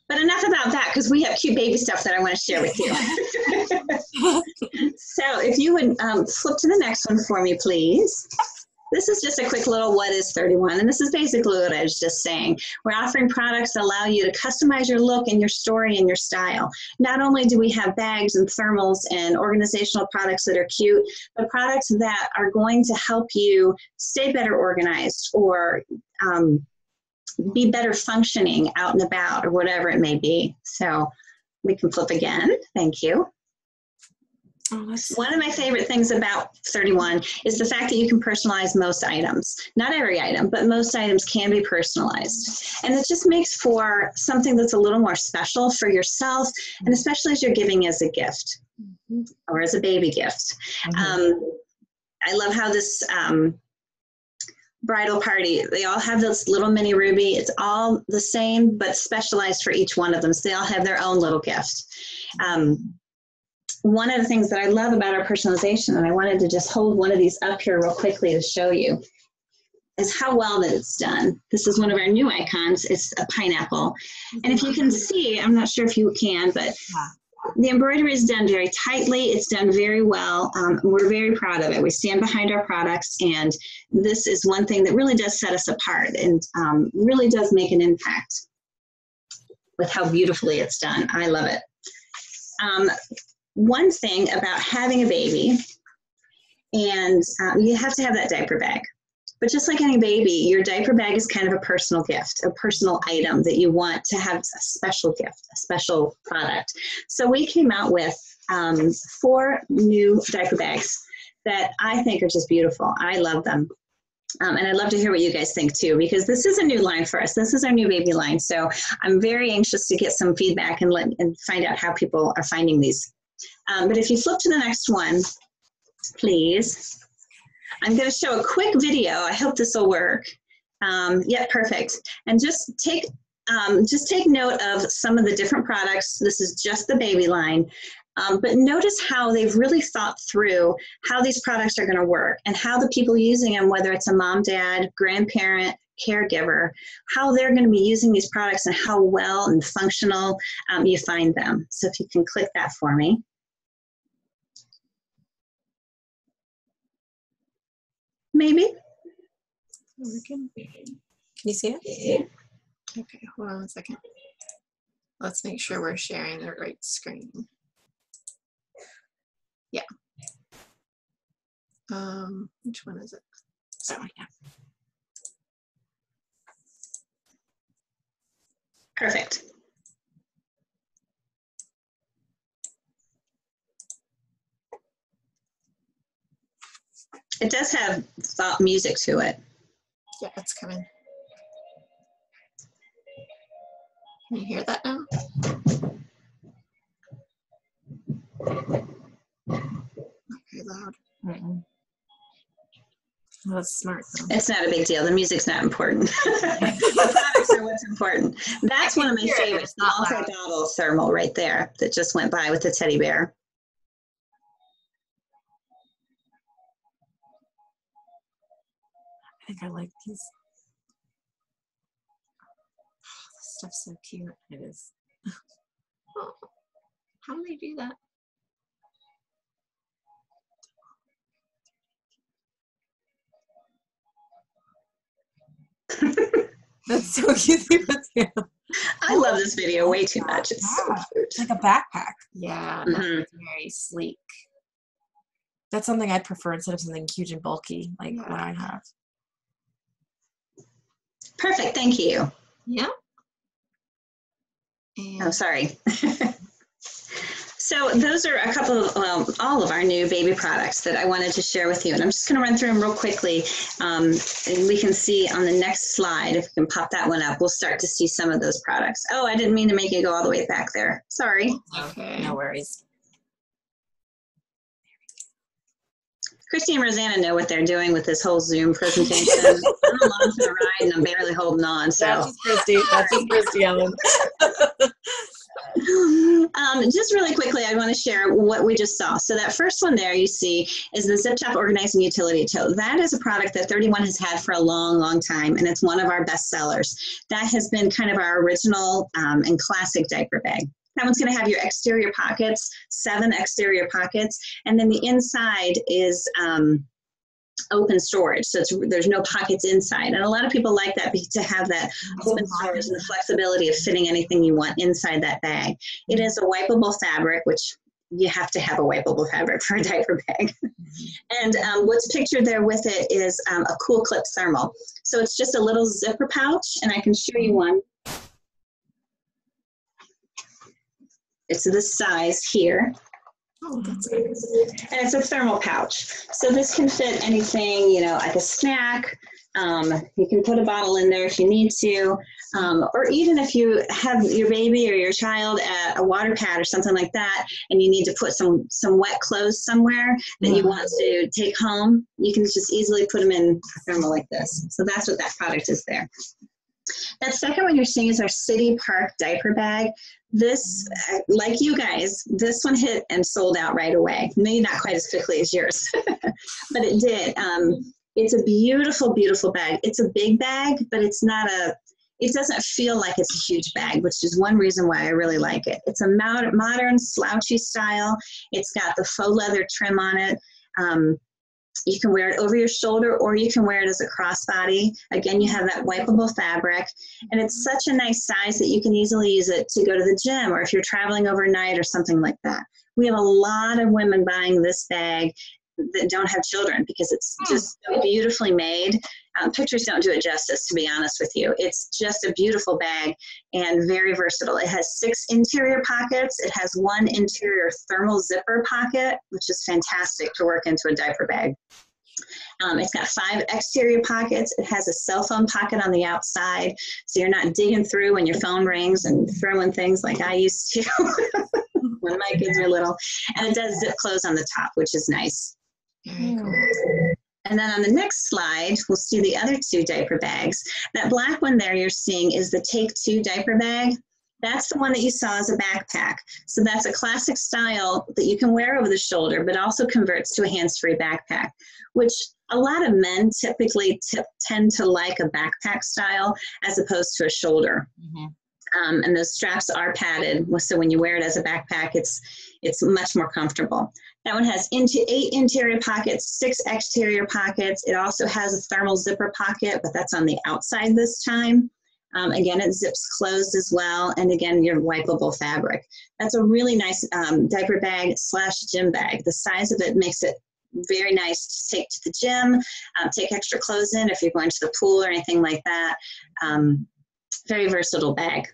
but enough about that, because we have cute baby stuff that I want to share with you. So if you would flip to the next one for me, please. This is just a quick little what is 31, and this is basically what I was just saying. We're offering products that allow you to customize your look and your story and your style. Not only do we have bags and thermals and organizational products that are cute, but products that are going to help you stay better organized or be better functioning out and about or whatever it may be. So we can flip again. Thank you. One of my favorite things about 31 is the fact that you can personalize most items. Not every item, but most items can be personalized. And it just makes for something that's a little more special for yourself, and especially as you're giving as a gift or as a baby gift. I love how this bridal party, they all have this little mini ruby. It's all the same, but specialized for each one of them. So they all have their own little gift. One of the things that I love about our personalization, and I wanted to just hold one of these up here real quickly to show you, is how well that it's done. This is one of our new icons. It's a pineapple. And if you can see, I'm not sure if you can, but the embroidery is done very tightly. It's done very well. We're very proud of it. We stand behind our products, and this is one thing that really does set us apart and really does make an impact with how beautifully it's done. I love it. One thing about having a baby, and you have to have that diaper bag. But just like any baby, your diaper bag is kind of a personal gift, a personal item that you want to have a special gift, a special product. So we came out with 4 new diaper bags that I think are just beautiful. I love them. And I'd love to hear what you guys think too, because this is a new line for us. This is our new baby line. So I'm very anxious to get some feedback and find out how people are finding these. But if you flip to the next one, please. I'm going to show a quick video. I hope this will work. Yeah, perfect. And just take note of some of the different products. This is just the baby line. But notice how they've really thought through how these products are going to work and how the people using them, whether it's a mom, dad, grandparent, caregiver, how they're going to be using these products and how well and functional you find them. So if you can click that for me. Maybe. Can you see it? Okay, hold on a second. Let's make sure we're sharing the right screen. Yeah. Which one is it? So yeah. Perfect. It does have thought music to it. Yeah, it's coming. Can you hear that now? Okay, loud. Mm-mm. Well, that's smart though. It's not a big deal. The music's not important. The products are what's important. That's one of my favorites, the multi-bottle thermal right there that just went by with the teddy bear. I think I like these. Oh, this stuff's so cute. It is. Oh, how do they do that? That's so cute. I love this video way too much. It's so cute. It's like a backpack. Yeah, Mhm. that's very sleek. That's something I'd prefer instead of something huge and bulky like what I have. Perfect. Thank you. Yeah. Oh, And sorry. So those are a couple of, well, all of our new baby products that I wanted to share with you. And I'm just going to run through them real quickly. And we can see on the next slide, if we can pop that one up, we'll start to see some of those products. Oh, I didn't mean to make it go all the way back there. Sorry. okay. No worries. Christy and Rosanna know what they're doing with this whole Zoom presentation. I'm along for the ride and I'm barely holding on. So That's just Christy. That's just Christy, Ellen. Just really quickly, I want to share what we just saw. So that first one there you see is the Zip Top Organizing Utility Tote. That is a product that 31 has had for a long, long time, and it's one of our best sellers. That has been kind of our original and classic diaper bag. That one's going to have your exterior pockets, 7 exterior pockets, and then the inside is open storage, so there's no pockets inside. And a lot of people like that to have that open storage and the flexibility of fitting anything you want inside that bag. It is a wipeable fabric, which you have to have a wipeable fabric for a diaper bag. And what's pictured there with it is a cool clip thermal. So it's just a little zipper pouch, and I can show you one. It's this size here. Oh, that's nice. And it's a thermal pouch. So this can fit anything, you know, like a snack. You can put a bottle in there if you need to. Or even if you have your baby or your child at a water pad or something like that, and you need to put some wet clothes somewhere that you want to take home, you can just easily put them in a thermal like this. So that's what that product is there. That second one you're seeing is our City Park diaper bag. This, like you guys, this one hit and sold out right away. Maybe not quite as quickly as yours, but it did. It's a beautiful, beautiful bag. It's a big bag, but it's not it doesn't feel like it's a huge bag, which is one reason why I really like it. It's a modern slouchy style. It's got the faux leather trim on it. You can wear it over your shoulder, or you can wear it as a crossbody. Again, you have that wipeable fabric, and it's such a nice size that you can easily use it to go to the gym, or if you're traveling overnight or something like that. We have a lot of women buying this bag that don't have children because it's just so beautifully made. Pictures don't do it justice, to be honest with you. It's just a beautiful bag and very versatile. It has 6 interior pockets. It has 1 interior thermal zipper pocket, which is fantastic to work into a diaper bag. It's got 5 exterior pockets. It has a cell phone pocket on the outside, so you're not digging through when your phone rings and throwing things like I used to when my kids were little. And it does zip close on the top, which is nice. Very cool. And then on the next slide, we'll see the other 2 diaper bags. That black one there you're seeing is the Take 2 diaper bag. That's the one that you saw as a backpack. So that's a classic style that you can wear over the shoulder, but also converts to a hands-free backpack, which a lot of men typically tend to like a backpack style as opposed to a shoulder. And those straps are padded, so when you wear it as a backpack, it's much more comfortable. That one has 8 interior pockets, 6 exterior pockets. It also has a thermal zipper pocket, but that's on the outside this time. Again, it zips closed as well, and again, your wipeable fabric. That's a really nice diaper bag / gym bag. The size of it makes it very nice to take to the gym, take extra clothes in if you're going to the pool or anything like that. Very versatile bag.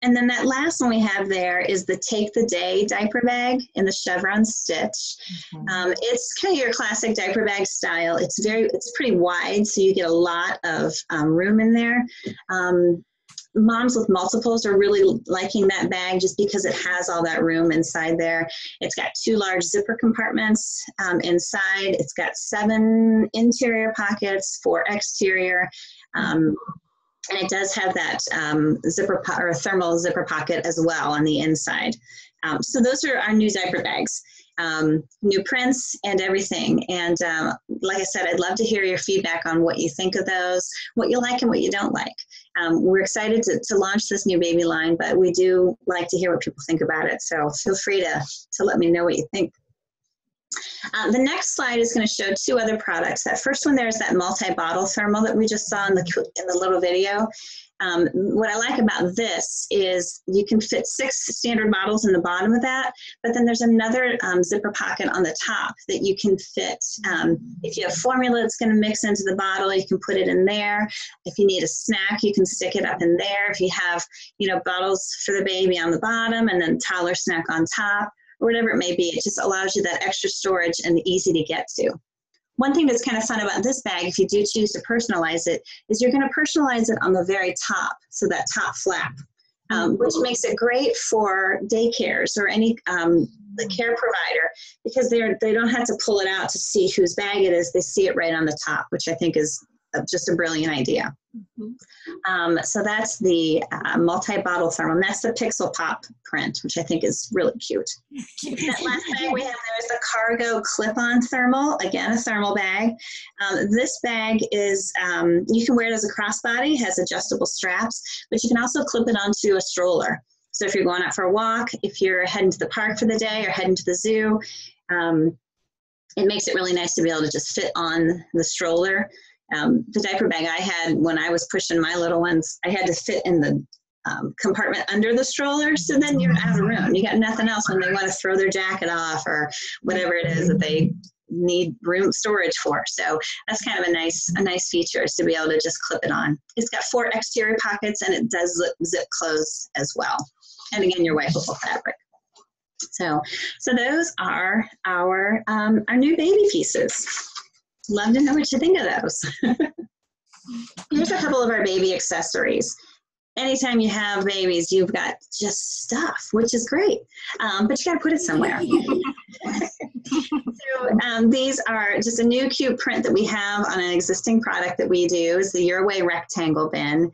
And then that last one we have there is the Take the Day diaper bag in the chevron stitch. It's kind of your classic diaper bag style. It's pretty wide, so you get a lot of room in there. moms with multiples are really liking that bag just because it has all that room inside there. It's got 2 large zipper compartments inside. It's got 7 interior pockets, 4 exterior. And it does have that or thermal zipper pocket as well on the inside. So those are our new diaper bags. New prints and everything. And like I said, I'd love to hear your feedback on what you think of those, what you like and what you don't like. We're excited to launch this new baby line, but we do like to hear what people think about it. So feel free to let me know what you think. The next slide is going to show 2 other products. That first one there is that multi-bottle thermal that we just saw in the little video. What I like about this is you can fit 6 standard bottles in the bottom of that, but then there's another zipper pocket on the top that you can fit. If you have formula that's going to mix into the bottle, you can put it in there. If you need a snack, you can stick it up in there. If you have, bottles for the baby on the bottom and then toddler snack on top, or whatever it may be, it just allows you that extra storage and easy to get to. One thing that's kind of fun about this bag, if you do choose to personalize it, is you're going to personalize it on the very top, so that top flap, which makes it great for daycares or any the care provider, because they don't have to pull it out to see whose bag it is. They see it right on the top, which I think is just a brilliant idea. So that's the multi-bottle thermal, and that's the Pixel Pop print, which I think is really cute. That last bag we have there is the cargo clip-on thermal, again a thermal bag. This bag is, you can wear it as a crossbody, has adjustable straps, but you can also clip it onto a stroller. So if you're going out for a walk, if you're heading to the park for the day or heading to the zoo, it makes it really nice to be able to just fit on the stroller. The diaper bag I had when I was pushing my little ones, I had to fit in the compartment under the stroller, so then you're out of room. You got nothing else when they want to throw their jacket off or whatever it is that they need room storage for. So that's kind of a nice feature, is to be able to just clip it on. It's got 4 exterior pockets, and it does zip close as well. And again, your wipeable fabric. So those are our new baby pieces. Love to know what you think of those. Here's a couple of our baby accessories. Anytime you have babies, you've got just stuff, which is great, but you got to put it somewhere. So these are just a new cute print that we have on an existing product that we do, is the Your Way rectangle bin,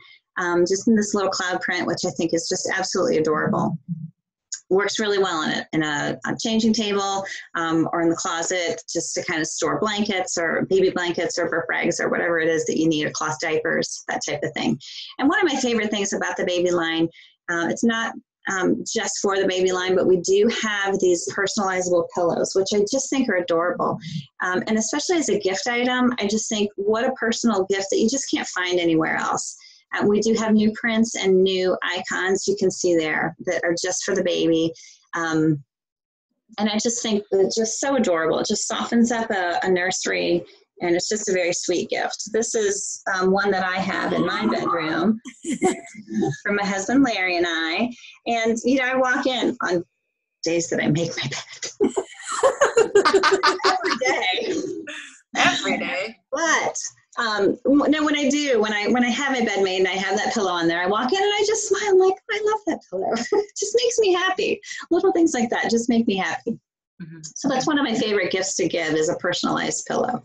just in this little cloud print, which I think is just absolutely adorable. Works really well in a changing table or in the closet, just to kind of store blankets or baby blankets or burp rags or whatever it is that you need, or cloth diapers, that type of thing. And one of my favorite things about the baby line, it's not just for the baby line, but we do have these personalizable pillows, which I just think are adorable. And especially as a gift item, I just think what a personal gift that you just can't find anywhere else. We do have new prints and new icons you can see there that are just for the baby. And I just think it's just so adorable. It just softens up a nursery, and it's just a very sweet gift. This is one that I have in my bedroom from my husband Larry and I. And, I walk in on days that I make my bed. Every day. But no, when I have my bed made and I have that pillow on there, I walk in and I just smile, like, I love that pillow. It just makes me happy. Little things like that just make me happy. So that's one of my favorite gifts to give, is a personalized pillow.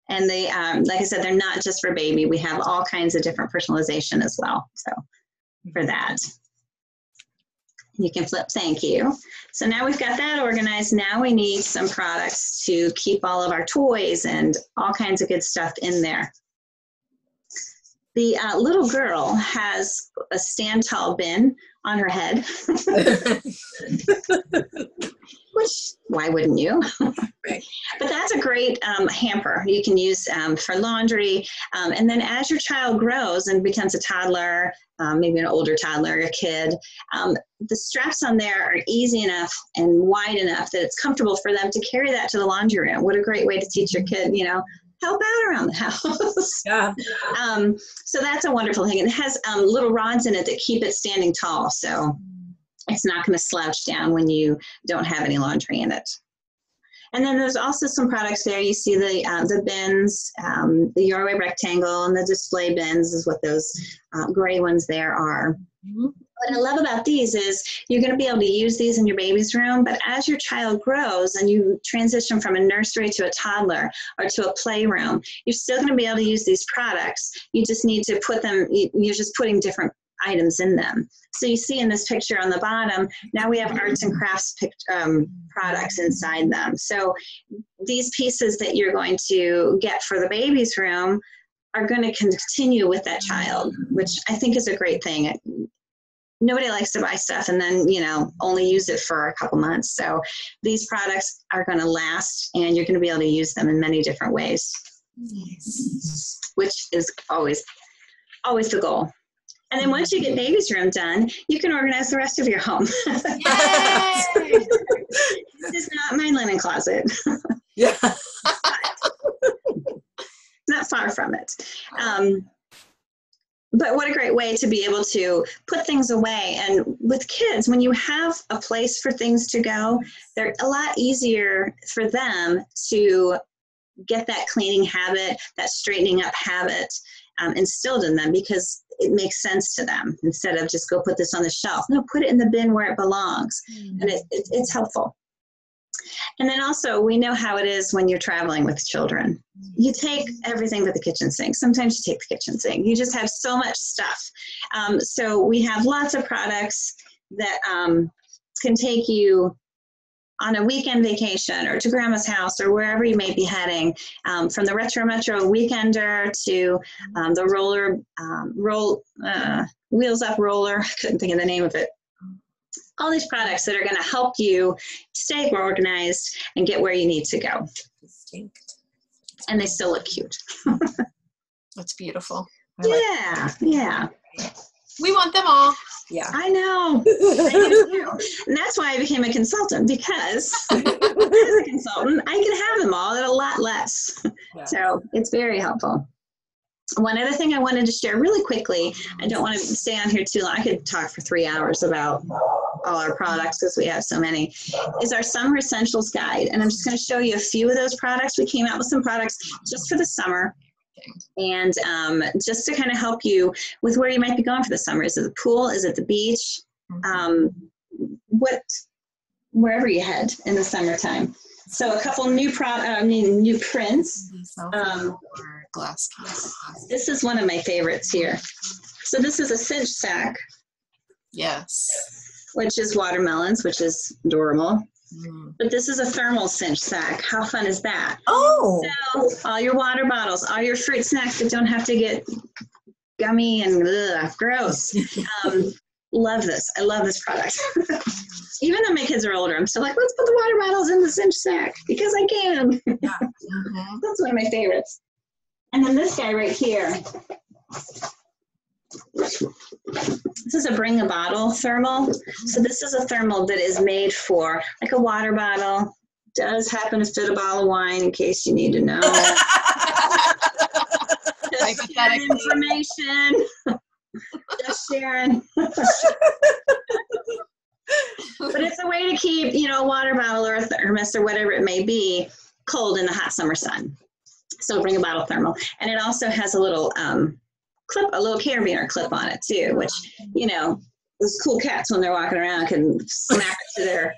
And they, like I said, they're not just for baby. We have all kinds of different personalization as well. So for that, you can flip thank you. So now we've got that organized. Now we need some products to keep all of our toys and all kinds of good stuff in there. The little girl has a stand tall bin on her head. Which, why wouldn't you? Right. But that's a great hamper you can use for laundry. And then as your child grows and becomes a toddler, maybe an older toddler, a kid, the straps on there are easy enough and wide enough that it's comfortable for them to carry that to the laundry room. What a great way to teach your kid, help out around the house. Yeah. So that's a wonderful thing. It has little rods in it that keep it standing tall. So it's not going to slouch down when you don't have any laundry in it. And then there's also some products there. You see the bins, the Your Way rectangle, and the display bins is what those gray ones there are. Mhm. What I love about these is you're going to be able to use these in your baby's room, but as your child grows and you transition from a nursery to a toddler or to a playroom, you're still going to be able to use these products. You just need to put them, you're just putting different items in them. So you see in this picture on the bottom, now we have arts and crafts products inside them. So these pieces that you're going to get for the baby's room are going to continue with that child, which I think is a great thing. Nobody likes to buy stuff and then, only use it for a couple months. So these products are going to last, and you're going to be able to use them in many different ways, Nice. which is always the goal. And then once you get baby's room done, you can organize the rest of your home. Yay! This is not my linen closet. Yeah. Not far from it. But what a great way to be able to put things away. And with kids, when you have a place for things to go, they're a lot easier for them to get that cleaning habit, that straightening up habit instilled in them, because it makes sense to them instead of just go put this on the shelf. No, put it in the bin where it belongs. And it's helpful. And then also, we know how it is when you're traveling with children. You take everything but the kitchen sink. Sometimes you take the kitchen sink. You just have so much stuff. So we have lots of products that can take you on a weekend vacation or to grandma's house or wherever you may be heading, from the Retro Metro Weekender to the Wheels Up roller. I couldn't think of the name of it. All these products that are going to help you stay organized and get where you need to go. Distinct. And they still look cute. That's beautiful. Yeah. We want them all. Yeah. I know. I do too. And that's why I became a consultant, because as a consultant, I can have them all at a lot less. Yeah. So it's very helpful. One other thing I wanted to share really quickly, I don't want to stay on here too long. I could talk for 3 hours about all our products because we have so many, is our Summer Essentials Guide. And I'm just going to show you a few of those products. We came out with some products just for the summer. And just to kind of help you with where you might be going for the summer. Is it the pool? Is it the beach? Wherever you head in the summertime. So a couple new prints. Or glass case. This is one of my favorites here. So this is a cinch sack, Yes. which is watermelons, which is adorable. Mm. But this is a thermal cinch sack. How fun is that? Oh. So all your water bottles, all your fruit snacks that don't have to get gummy and gross. Love this. I love this product. Even though my kids are older, I'm still like, let's put the water bottles in the cinch sack because I can. Yeah. Mm-hmm. That's one of my favorites. And then this guy right here. This is a bring a bottle thermal. So this is a thermal that is made for like a water bottle. Does happen to fit a bottle of wine in case you need to know. Just sharing information. Just sharing. But it's a way to keep, a water bottle or a thermos or whatever it may be cold in the hot summer sun. So bring a bottle thermal. And it also has a little clip, a little carabiner clip on it too, which, those cool cats when they're walking around can smack it to their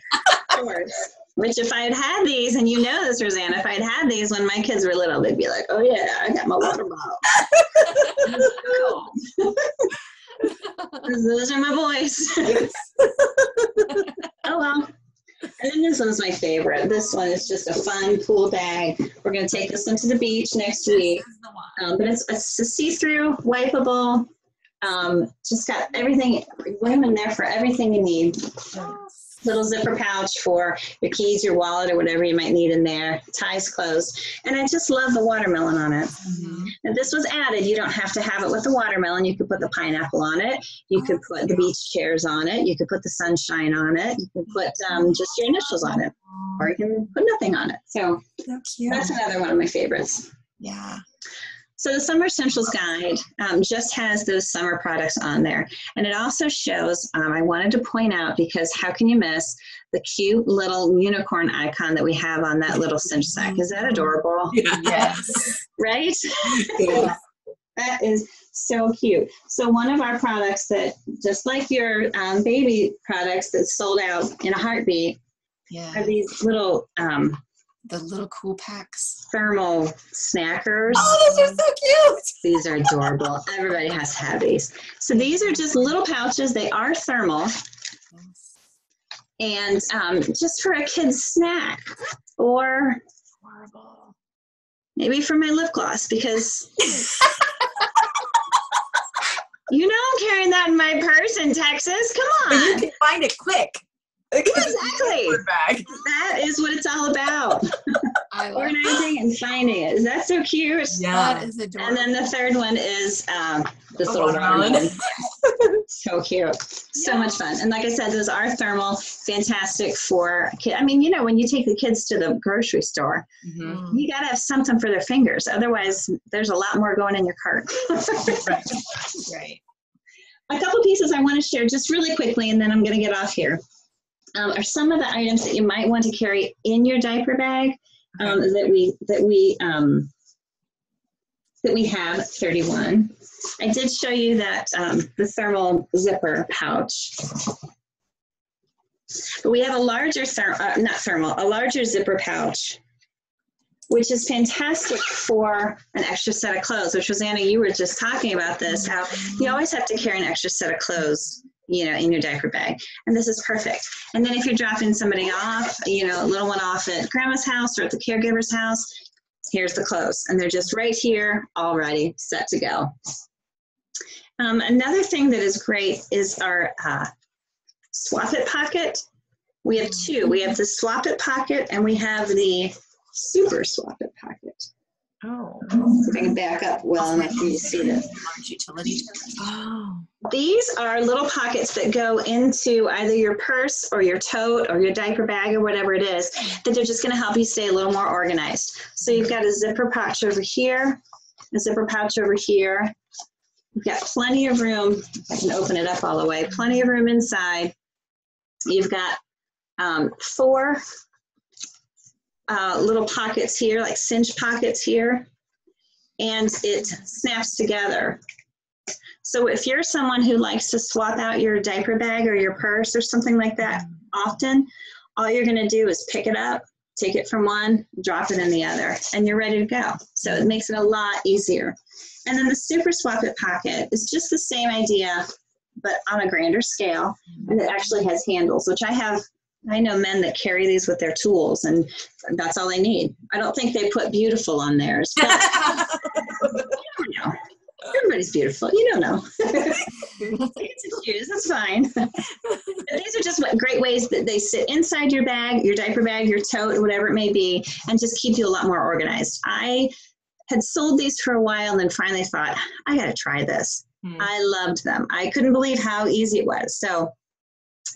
doors. Which if I had had these, and you know this, Rosanna, if I'd had these when my kids were little, they'd be like, oh yeah, I got my water bottle. Those are my boys. Oh well. And then this one's my favorite. This one is just a fun pool bag. We're going to take this one to the beach next week. But it's a see-through, wipeable. Just got everything, room in there for everything you need. Little zipper pouch for your keys, your wallet, or whatever you might need in there. Ties closed. And I just love the watermelon on it. Mm-hmm. And this was added. You don't have to have it with the watermelon. You could put the pineapple on it. You could put the beach chairs on it. You could put the sunshine on it. You could put just your initials on it. Or you can put nothing on it. So So cute. that's another one of my favorites. Yeah. So the Summer Essentials Guide just has those summer products on there. And it also shows, I wanted to point out, because how can you miss the cute little unicorn icon that we have on that little cinch sack? Is that adorable? Yes. Right? Yeah. That is so cute. So one of our products that, just like your baby products that sold out in a heartbeat, are these little the little cool packs. thermal snackers. Oh, those are so cute. These are adorable. Everybody has to have these. So these are just little pouches. They are thermal. And just for a kid's snack, or Horrible. maybe for my lip gloss, because you know I'm carrying that in my purse in Texas. Come on. But you can find it quick. Exactly. Bag. That is what it's all about. I love Organizing and finding it. Is that so cute? Yeah. That is adorable. And then the third one is this little watermelon. So cute. So much fun. And like I said, those are thermal, fantastic for kids. I mean, you know, when you take the kids to the grocery store, you got to have something for their fingers. Otherwise, there's a lot more going in your cart. Right. A couple pieces I want to share just really quickly, and then I'm going to get off here, are some of the items that you might want to carry in your diaper bag that we have at 31. I did show you that the thermal zipper pouch. But we have a larger a larger zipper pouch, which is fantastic for an extra set of clothes, which Rosanna, you were just talking about this, how you always have to carry an extra set of clothes, you know, in your diaper bag. And this is perfect. And then if you're dropping somebody off, you know, a little one off at grandma's house or at the caregiver's house, here's the clothes. And they're just right here, all ready, set to go. Another thing that is great is our Swap It pocket. We have two. We have the Swap It pocket and we have the Super Swap It pocket. Oh. See if I can back up well enough for you to see this. Utility. Oh. These are little pockets that go into either your purse or your tote or your diaper bag or whatever it is, that they're just going to help you stay a little more organized. So you've got a zipper pouch over here, a zipper pouch over here. You've got plenty of room. I can open it up all the way. Plenty of room inside. You've got 4 little pockets here, like cinch pockets here, and it snaps together. So if you're someone who likes to swap out your diaper bag or your purse or something like that often, all you're going to do is pick it up, take it from one, drop it in the other, and you're ready to go. So it makes it a lot easier. And then the Super Swap It pocket is just the same idea, but on a grander scale, and it actually has handles, which I know men that carry these with their tools, and that's all they need. I don't think they put beautiful on theirs, but you don't know. Everybody's beautiful. You don't know. It's shoes. That's fine. These are just great ways that they sit inside your bag, your diaper bag, your tote, whatever it may be, and just keep you a lot more organized. I had sold these for a while and then finally thought, I got to try this. I loved them. I couldn't believe how easy it was. So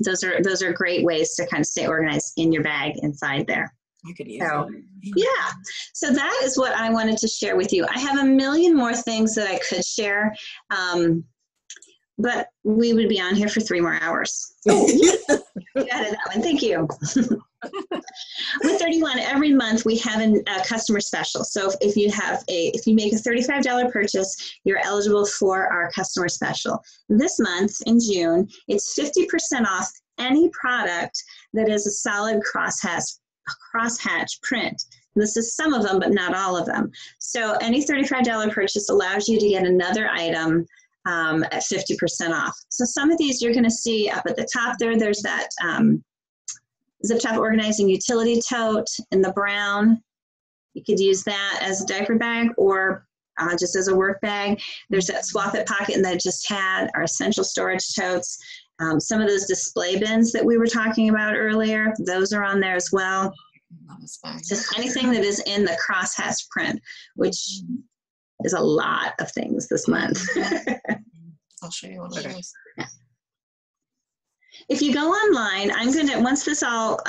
those are great ways to kind of stay organized in your bag inside there. You could use it. Yeah. So that is what I wanted to share with you. I have a million more things that I could share, but we would be on here for 3 more hours. Oh, you added that one. Thank you. With 31, every month we have a customer special. So if you make a $35 purchase, you're eligible for our customer special. This month in June, it's 50% off any product that is a solid crosshatch print. This is some of them, but not all of them. So any $35 purchase allows you to get another item at 50% off. So some of these you're going to see up at the top there. There's that Zip Top Organizing Utility Tote in the brown. You could use that as a diaper bag or just as a work bag. There's that Swap It pocket that I just had, our essential storage totes. Some of those display bins that we were talking about earlier, those are on there as well. Just anything that is in the crosshatch print, which is a lot of things this month. I'll show you one of those. If you go online, I'm going to, once this all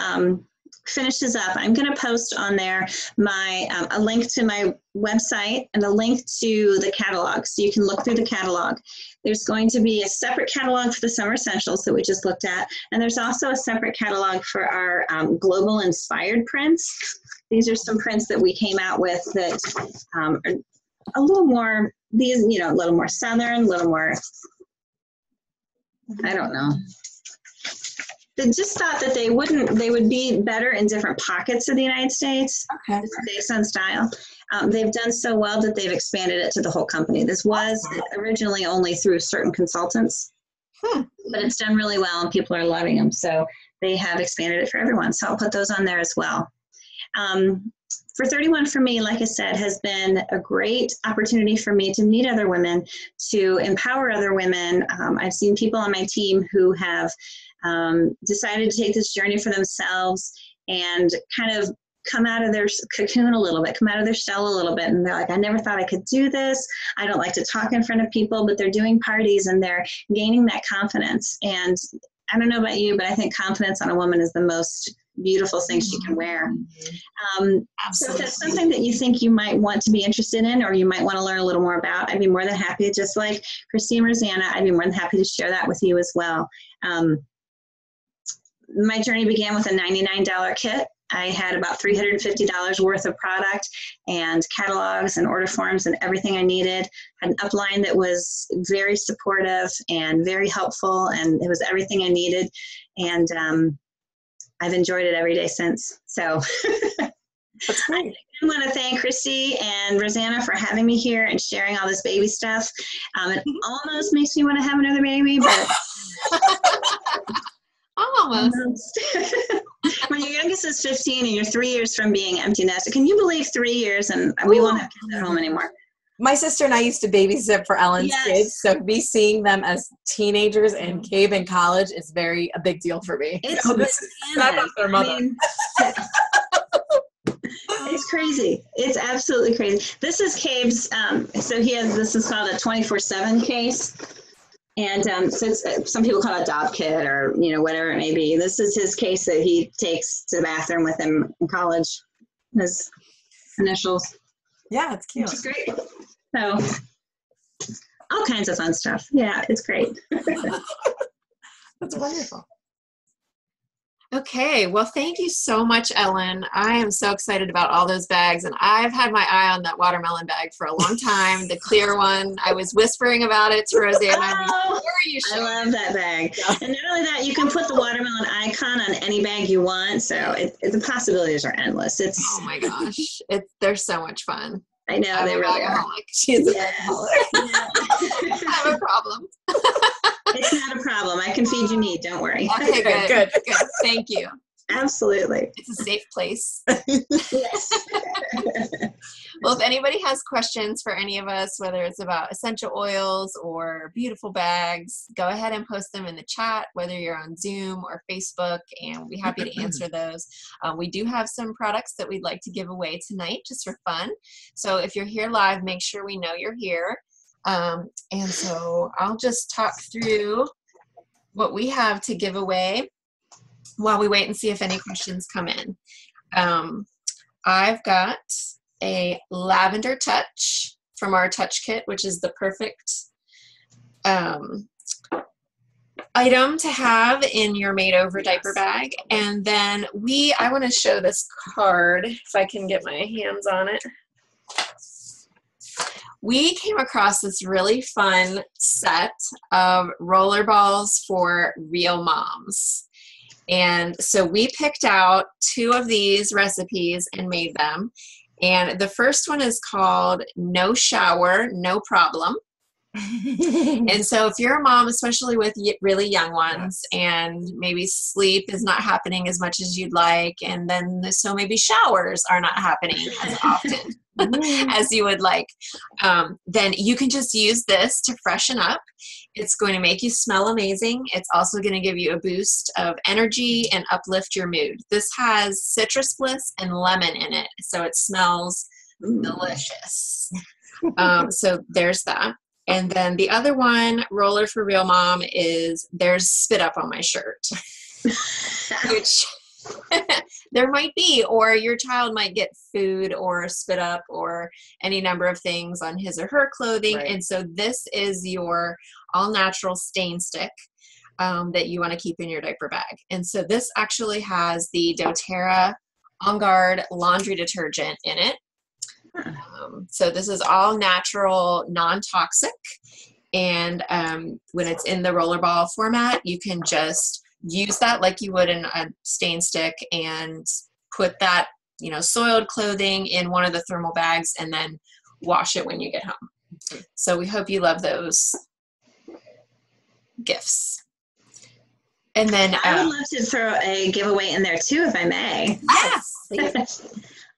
finishes up, I'm going to post on there my a link to my website and a link to the catalog, so you can look through the catalog. There's going to be a separate catalog for the summer essentials that we just looked at, and there's also a separate catalog for our global inspired prints. These are some prints that we came out with that are a little more, these, you know, a little more southern, a little more, I don't know. They just thought that they would be better in different pockets of the United States, Okay. based on style. They've done so well that they've expanded it to the whole company. This was originally only through certain consultants, but it's done really well and people are loving them. So they have expanded it for everyone. So I'll put those on there as well. For 31 for me, like I said, has been a great opportunity for me to meet other women, to empower other women. I've seen people on my team who have decided to take this journey for themselves and kind of come out of their cocoon a little bit, come out of their shell a little bit. And they're like, I never thought I could do this. I don't like to talk in front of people, but they're doing parties and they're gaining that confidence. And I don't know about you, but I think confidence on a woman is the most beautiful thing she can wear. So if that's something that you think you might want to be interested in, or you might want to learn a little more about, I'd be more than happy, just like Christy and Rosanna, I'd be more than happy to share that with you as well. My journey began with a $99 kit. I had about $350 worth of product and catalogs and order forms and everything I needed. Had an upline that was very supportive and very helpful, and it was everything I needed. And I've enjoyed it every day since. So That's great. I want to thank Christy and Rosanna for having me here and sharing all this baby stuff. It almost makes me want to have another baby, but Almost. when your youngest is 15 and you're 3 years from being empty nester, can you believe 3 years and we won't have kids at home anymore? My sister and I used to babysit for Ellen's Yes. kids, so me seeing them as teenagers and Cave in college is a big deal for me. It's So this is not bananas. their mother. It's crazy. It's absolutely crazy. This is Cave's, so this is called a 24/7 case. And so it's, some people call it a doll kit or, you know, whatever it may be. This is his case that he takes to the bathroom with him in college. His initials. Yeah, it's cute. Which is great. So all kinds of fun stuff. Yeah, it's great. That's wonderful. Okay, well, thank you so much, Ellen. I am so excited about all those bags, and I've had my eye on that watermelon bag for a long time, the clear one. I was whispering about it to Rosanna before you I showed love that bag. And not only that, you can put the watermelon icon on any bag you want, so the possibilities are endless. Oh my gosh, they're so much fun. I know, I'm they a really are. bagaholic. She's a Yes. bagaholic. Yeah. I have a problem. It's not a problem. I can feed you meat. Don't worry. Okay, Good. good. Thank you. Absolutely. It's a safe place. Yes. Well, if anybody has questions for any of us, whether it's about essential oils or beautiful bags, go ahead and post them in the chat, whether you're on Zoom or Facebook, and we'll be happy to answer those. We do have some products that we'd like to give away tonight just for fun. So if you're here live, make sure we know you're here. And so I'll just talk through what we have to give away while we wait and see if any questions come in. I've got a lavender touch from our touch kit, which is the perfect item to have in your made over diaper bag. And then I want to show this card if I can get my hands on it. We came across this really fun set of rollerballs for real moms. And so we picked out 2 of these recipes and made them. And the first one is called No Shower, No Problem. And so if you're a mom, especially with really young ones, and maybe sleep is not happening as much as you'd like, and then so maybe showers are not happening as often as you would like, then you can just use this to freshen up. It's going to make you smell amazing. It's also going to give you a boost of energy and uplift your mood. This has citrus bliss and lemon in it, so it smells delicious. So there's that. And then the other one, Roller for Real Mom, is there's spit up on my shirt, which There might be, or your child might get food or spit up or any number of things on his or her clothing. Right. And so this is your all-natural stain stick that you want to keep in your diaper bag. And so this actually has the doTERRA On Guard laundry detergent in it. So this is all natural, non-toxic. And when it's in the rollerball format, you can just use that like you would in a stain stick and put that, soiled clothing in one of the thermal bags and then wash it when you get home. So we hope you love those gifts. And then I would love to throw a giveaway in there too, if I may. Yes.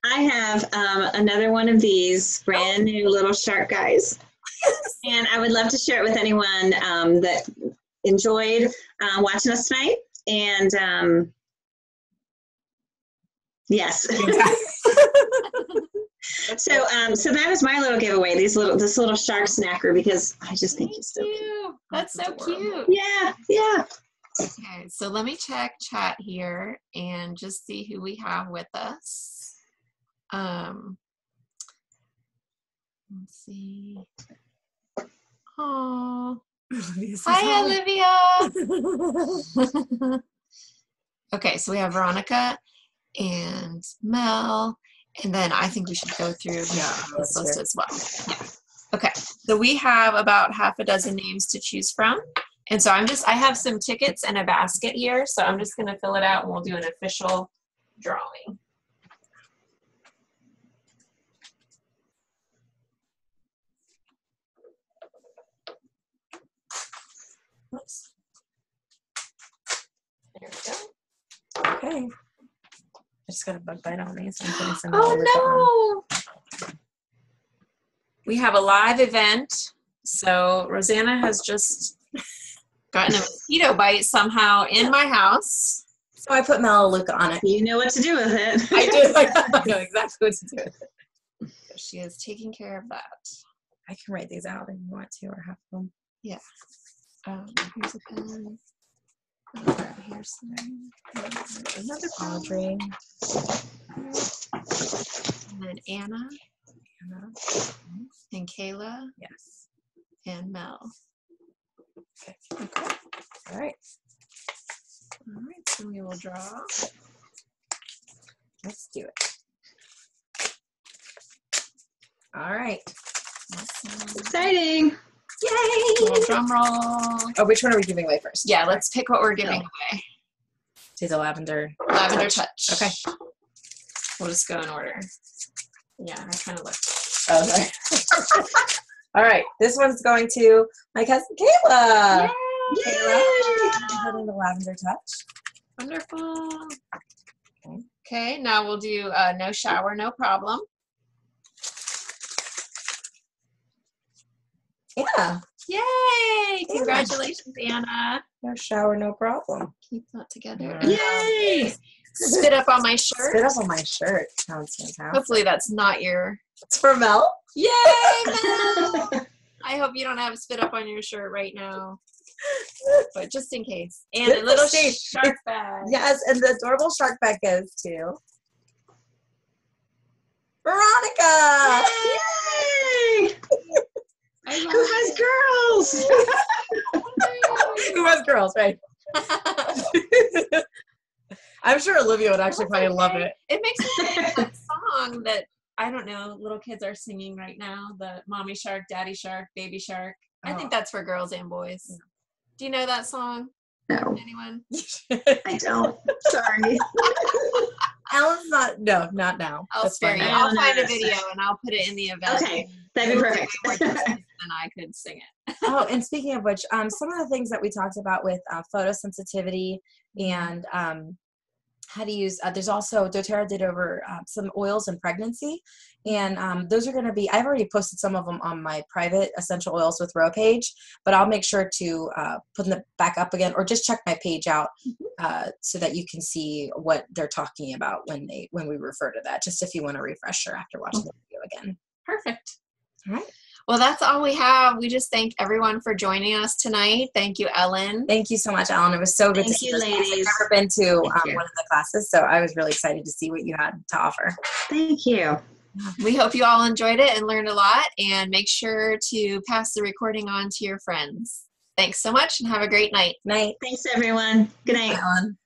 I have another one of these brand new little shark guys. And I would love to share it with anyone that enjoyed watching us tonight. And yes. So that is my little giveaway. This little shark snacker, because I just think he's so cute. That's so cute. Yeah. Okay, so let me check chat here and just see who we have with us. Let's see. Oh, hi, Olivia. Okay, so we have Veronica and Mel, and then I think we should go through this list as well. Yeah. Okay, so we have about half a dozen names to choose from. And so I have some tickets and a basket here, so I'm just going to fill it out and we'll do an official drawing. Oops. There we go. Okay. I just got a bug bite on me, so I'm putting some Oh no! We have a live event. So Rosanna has just gotten a mosquito bite somehow in my house. So I put Melaleuca on it. You know what to do with it. I do. I know exactly what to do with it. So she is taking care of that. I can write these out if you want to, or half of them. Yeah. Here's a pen. Here's another Audrey. And then Anna. And Kayla. Yes. And Mel. Okay. All right. All right, so we will draw. Let's do it. All right. Awesome. Exciting. Yay! Little drum roll. Oh, which one are we giving away first? Yeah, let's pick what we're giving away. Do the lavender. Lavender touch. Okay. We'll just go in order. Yeah, I kind of looked. Oh, sorry. All right. This one's going to my cousin Kayla. Yay! Kayla. I'm putting the lavender touch. Wonderful. Okay, now we'll do no shower, no problem. Yeah. Yay! Congratulations, Anna. No shower, no problem. Keep that together. Yay! Spit up on my shirt. Spit up on my shirt. Sounds fantastic. Hopefully that's not your... It's for Mel. Yay, Mel! I hope you don't have spit up on your shirt right now. But just in case. And a little shark bag. Yes, and the adorable shark bag goes to Veronica. Yay! Who has girls? Who has girls, right? I'm sure Olivia would actually probably love it. It makes me think of that song that, I don't know, little kids are singing right now. The Mommy Shark, Daddy Shark, Baby Shark. I think that's for girls and boys. Yeah. Do you know that song? No. Anyone? I don't. Sorry. Alan's not now. I'll spare you. I'll find a video and I'll put it in the event. Okay, that'd be perfect. And I could sing it. Oh, and speaking of which, some of the things that we talked about with photosensitivity and how to use, there's also, doTERRA did over some oils and pregnancy, and those are going to be, I've already posted some of them on my private Essential Oils with Ro page, but I'll make sure to put them back up again, or just check my page out so that you can see what they're talking about when we refer to that, just if you want a refresher after watching the video again. Perfect. All right. Well, that's all we have. We just thank everyone for joining us tonight. Thank you, Ellen. Thank you so much, Ellen. It was so good to Thank see you, those classes. ladies. I've never been to Thank you. one of the classes, so I was really excited to see what you had to offer. Thank you. We hope you all enjoyed it and learned a lot, and make sure to pass the recording on to your friends. Thanks so much and have a great night. Night. Thanks, everyone. Good night. Bye, Ellen.